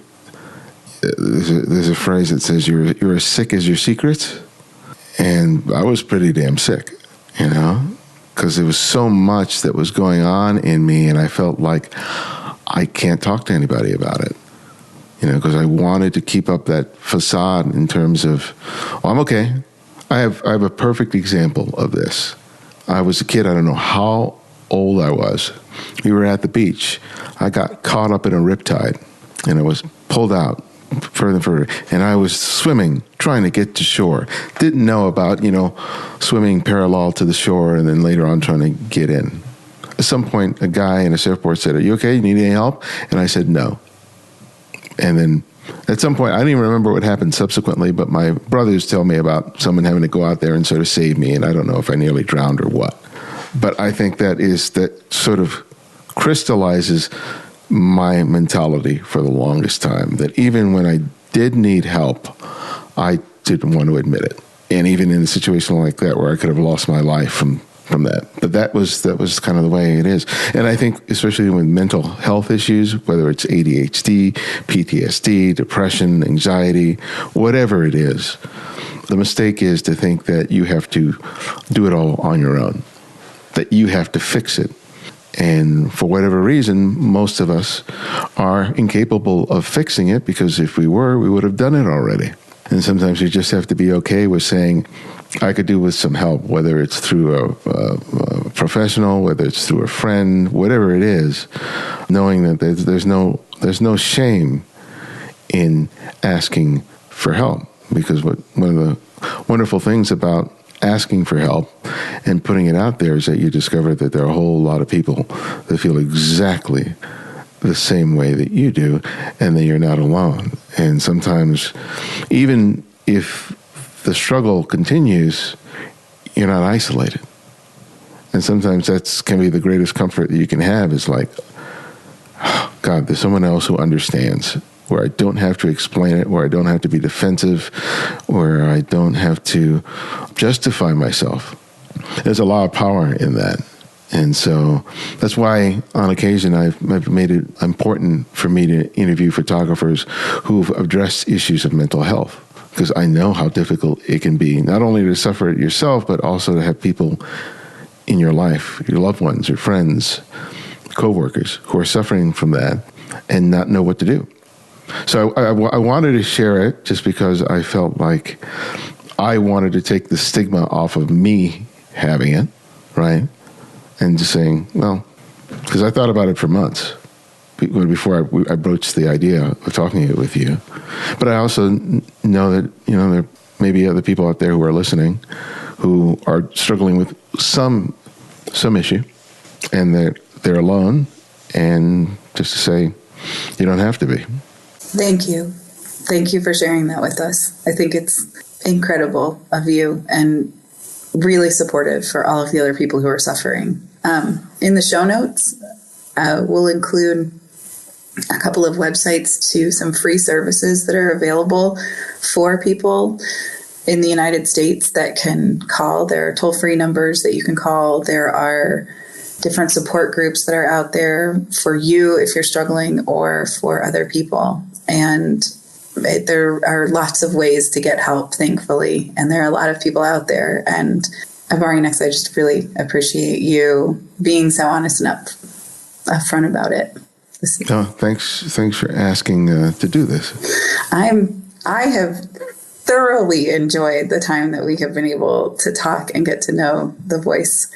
There's a phrase that says you're as sick as your secrets. And I was pretty damn sick, because there was so much that was going on in me, and I felt like I can't talk to anybody about it. Because I wanted to keep up that facade in terms of, I'm okay. I have a perfect example of this. I was a kid, I don't know how old I was. We were at the beach. I got caught up in a riptide, and I was pulled out further and further. And I was swimming, trying to get to shore. Didn't know about, swimming parallel to the shore and then later on trying to get in. At some point, a guy in a surfboard said, "Are you okay? You need any help?" And I said, "No." And then at some point, I don't even remember what happened subsequently, but my brothers tell me about someone having to go out there and sort of save me, and I don't know if I nearly drowned or what. But I think that sort of crystallizes my mentality for the longest time, that even when I did need help, I didn't want to admit it. And even in a situation like that where I could have lost my life from that. But that was kind of the way it is. And I think especially with mental health issues, whether it's ADHD, PTSD, depression, anxiety, whatever it is, the mistake is to think that you have to do it all on your own, that you have to fix it. And for whatever reason, most of us are incapable of fixing it, because if we were, we would have done it already. And sometimes you just have to be okay with saying, I could do with some help, whether it's through a professional, whether it's through a friend, whatever it is, knowing that there's no shame in asking for help. Because one of the wonderful things about asking for help and putting it out there is that you discover that there are a whole lot of people that feel exactly the same way that you do, and that you're not alone. And sometimes, even if the struggle continues, you're not isolated. And sometimes that can be the greatest comfort that you can have, is like, oh, God, there's someone else who understands, where I don't have to explain it, where I don't have to be defensive, where I don't have to justify myself. There's a lot of power in that. And so that's why on occasion I've made it important for me to interview photographers who've addressed issues of mental health, because I know how difficult it can be, not only to suffer it yourself, but also to have people in your life, your loved ones, your friends, coworkers, who are suffering from that and not know what to do. So I wanted to share it just because I felt like I wanted to take the stigma off of me having it, right? And just saying, well, because I thought about it for months before I broached the idea of talking it with you. But I also know that, there may be other people out there who are listening who are struggling with some issue, and that they're alone, and just to say, you don't have to be. Thank you. Thank you for sharing that with us. I think it's incredible of you and really supportive for all of the other people who are suffering. In the show notes, we'll include a couple of websites to some free services that are available for people in the United States that can call. There are toll-free numbers that you can call. There are different support groups that are out there for you if you're struggling or for other people. And there are lots of ways to get help, thankfully. And there are a lot of people out there. And Ibarionex, I just really appreciate you being so honest and upfront about it. Oh, thanks for asking to do this. I have thoroughly enjoyed the time that we have been able to talk and get to know the voice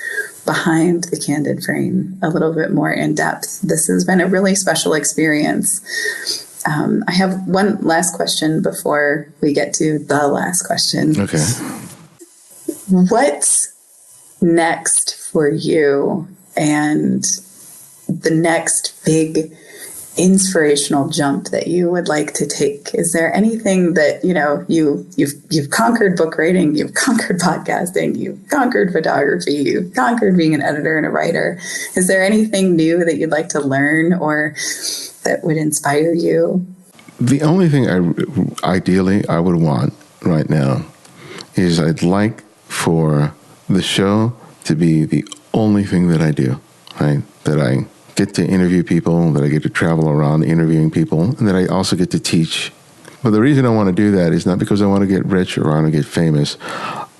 behind the Candid Frame a little bit more in depth. This has been a really special experience. I have one last question before we get to the last question. Okay. What's next for you and the next big inspirational jump that you would like to take? Is there anything that, you've conquered book writing, you've conquered podcasting, you've conquered photography, you've conquered being an editor and a writer. Is there anything new that you'd like to learn or that would inspire you? The only thing ideally I would want right now is I'd like for the show to be the only thing that I do, right? That I get to interview people, that I get to travel around interviewing people, and that I also get to teach. But the reason I want to do that is not because I want to get rich or I want to get famous.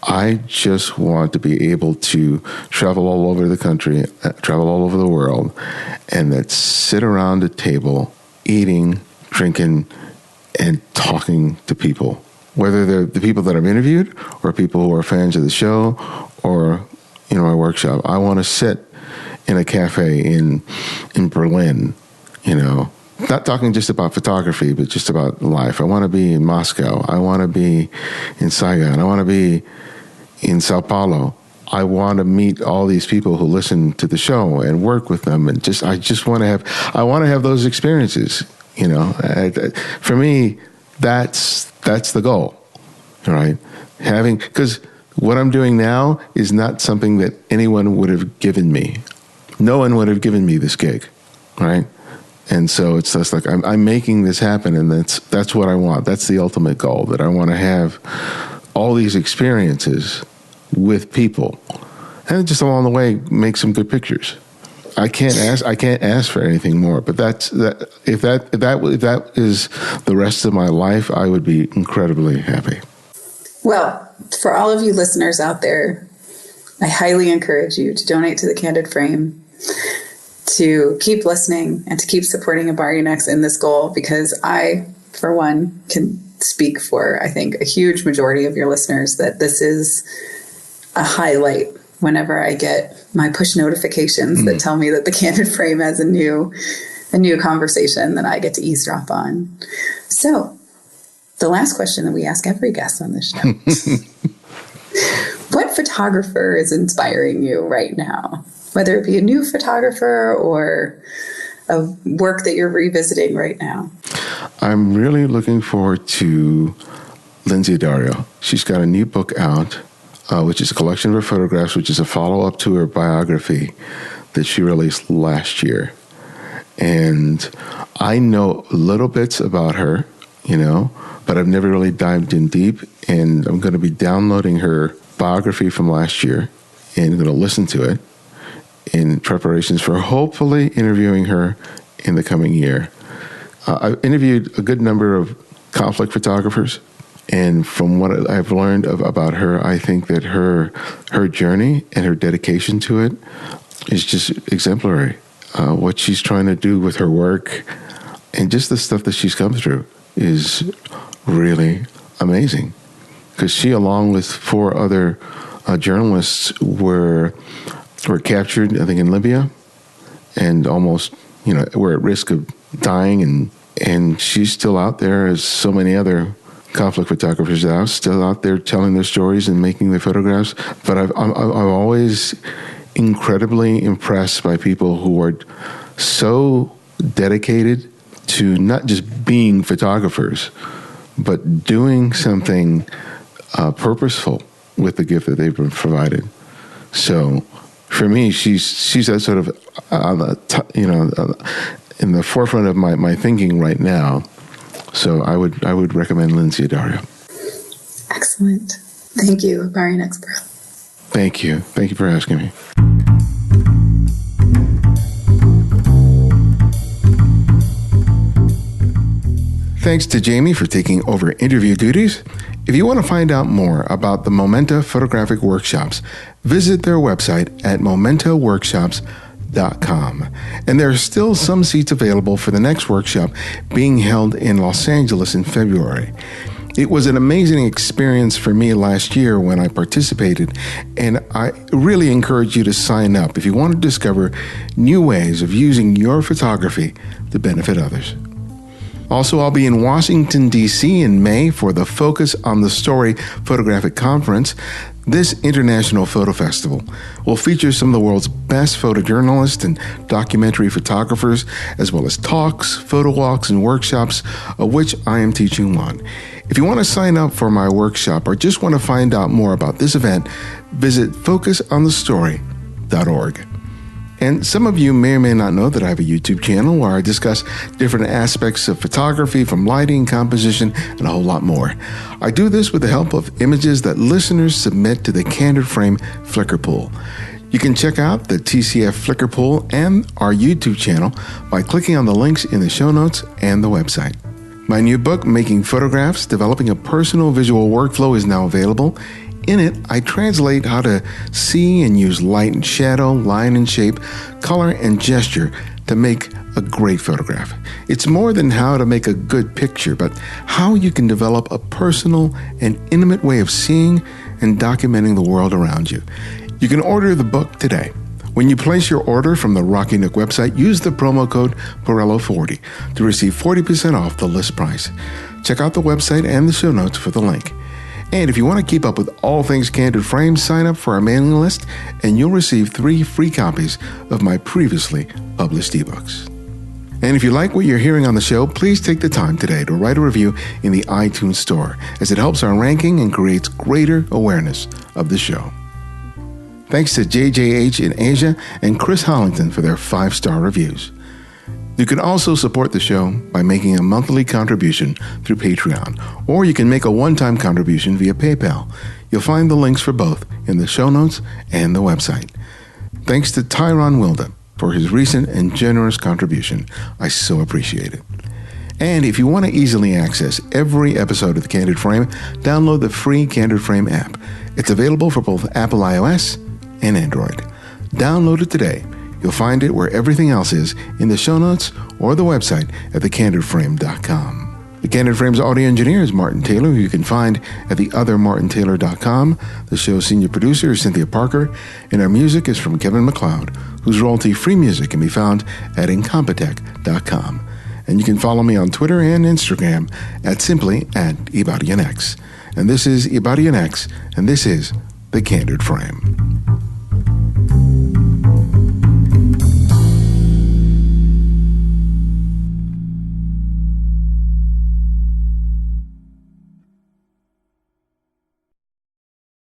I just want to be able to travel all over the country, travel all over the world, and that sit around a table, eating, drinking, and talking to people. Whether they're the people that I've interviewed or people who are fans of the show or, my workshop. I want to sit in a cafe in Berlin, not talking just about photography, but just about life. I want to be in Moscow. I want to be in Saigon. I want to be in Sao Paulo. I want to meet all these people who listen to the show and work with them. And I want to have those experiences, For me, that's the goal, right? Because what I'm doing now is not something that anyone would have given me. No one would have given me this gig, right? And so it's just like I'm making this happen, and that's what I want. That's the ultimate goal, that I want to have all these experiences with people, and just along the way make some good pictures. I can't ask for anything more. But if that is the rest of my life, I would be incredibly happy. Well, for all of you listeners out there, I highly encourage you to donate to the Candid Frame, to keep listening and to keep supporting Ibarionex in this goal, because I, for one, can speak for, I think, a huge majority of your listeners that this is a highlight whenever I get my push notifications that tell me that the Candid Frame has a new conversation that I get to eavesdrop on. So, the last question that we ask every guest on this show. What photographer is inspiring you right now? Whether it be a new photographer or a work that you're revisiting right now. I'm really looking forward to Lindsay Dario. She's got a new book out, which is a collection of her photographs, which is a follow-up to her biography that she released last year. And I know little bits about her, but I've never really dived in deep. And I'm going to be downloading her biography from last year and going to listen to it in preparations for hopefully interviewing her in the coming year. I've interviewed a good number of conflict photographers, and from what I've learned about her, I think that her journey and her dedication to it is just exemplary. What she's trying to do with her work and just the stuff that she's come through is really amazing. Because she, along with 4 other journalists, were captured, I think, in Libya, and almost, were at risk of dying, and she's still out there, as so many other conflict photographers are still out there telling their stories and making their photographs. But I'm always incredibly impressed by people who are so dedicated to not just being photographers, but doing something purposeful with the gift that they've been provided. So for me, she's that sort of in the forefront of my thinking right now. So I would recommend Lindsay Addario. Excellent. Thank you, Ibarionex Perello. Thank you. Thank you for asking me. Thanks to Jamie for taking over interview duties. If you want to find out more about the Momenta photographic workshops, visit their website at momentaworkshops.com. And there are still some seats available for the next workshop being held in Los Angeles in February. It was an amazing experience for me last year when I participated, and I really encourage you to sign up if you want to discover new ways of using your photography to benefit others. Also, I'll be in Washington, D.C. in May for the Focus on the Story Photographic Conference. This international photo festival will feature some of the world's best photojournalists and documentary photographers, as well as talks, photo walks, and workshops, of which I am teaching one. If you want to sign up for my workshop or just want to find out more about this event, visit focusonthestory.org. And some of you may or may not know that I have a YouTube channel where I discuss different aspects of photography, from lighting, composition, and a whole lot more. I do this with the help of images that listeners submit to the Candid Frame Flickr pool. You can check out the TCF Flickr pool and our YouTube channel by clicking on the links in the show notes and the website. My new book, Making Photographs, Developing a Personal Visual Workflow, is now available. In it, I translate how to see and use light and shadow, line and shape, color and gesture to make a great photograph. It's more than how to make a good picture, but how you can develop a personal and intimate way of seeing and documenting the world around you. You can order the book today. When you place your order from the Rocky Nook website, use the promo code Perello40 to receive 40% off the list price. Check out the website and the show notes for the link. And if you want to keep up with all things Candid Frame, sign up for our mailing list and you'll receive 3 free copies of my previously published ebooks. And if you like what you're hearing on the show, please take the time today to write a review in the iTunes store, as it helps our ranking and creates greater awareness of the show. Thanks to JJH in Asia and Chris Hollington for their 5-star reviews. You can also support the show by making a monthly contribution through Patreon, or you can make a one-time contribution via PayPal. You'll find the links for both in the show notes and the website. Thanks to Tyron Wilda for his recent and generous contribution. I so appreciate it. And if you want to easily access every episode of the Candid Frame, download the free Candid Frame app. It's available for both Apple iOS and Android. Download it today. You'll find it where everything else is, in the show notes or the website at thecandidframe.com. The Candid Frame's audio engineer is Martin Taylor, who you can find at theothermartintaylor.com. The show's senior producer is Cynthia Parker, and our music is from Kevin MacLeod, whose royalty-free music can be found at incompetech.com. And you can follow me on Twitter and Instagram at Ibarionex. And this is Ibarionex, and this is The Candid Frame.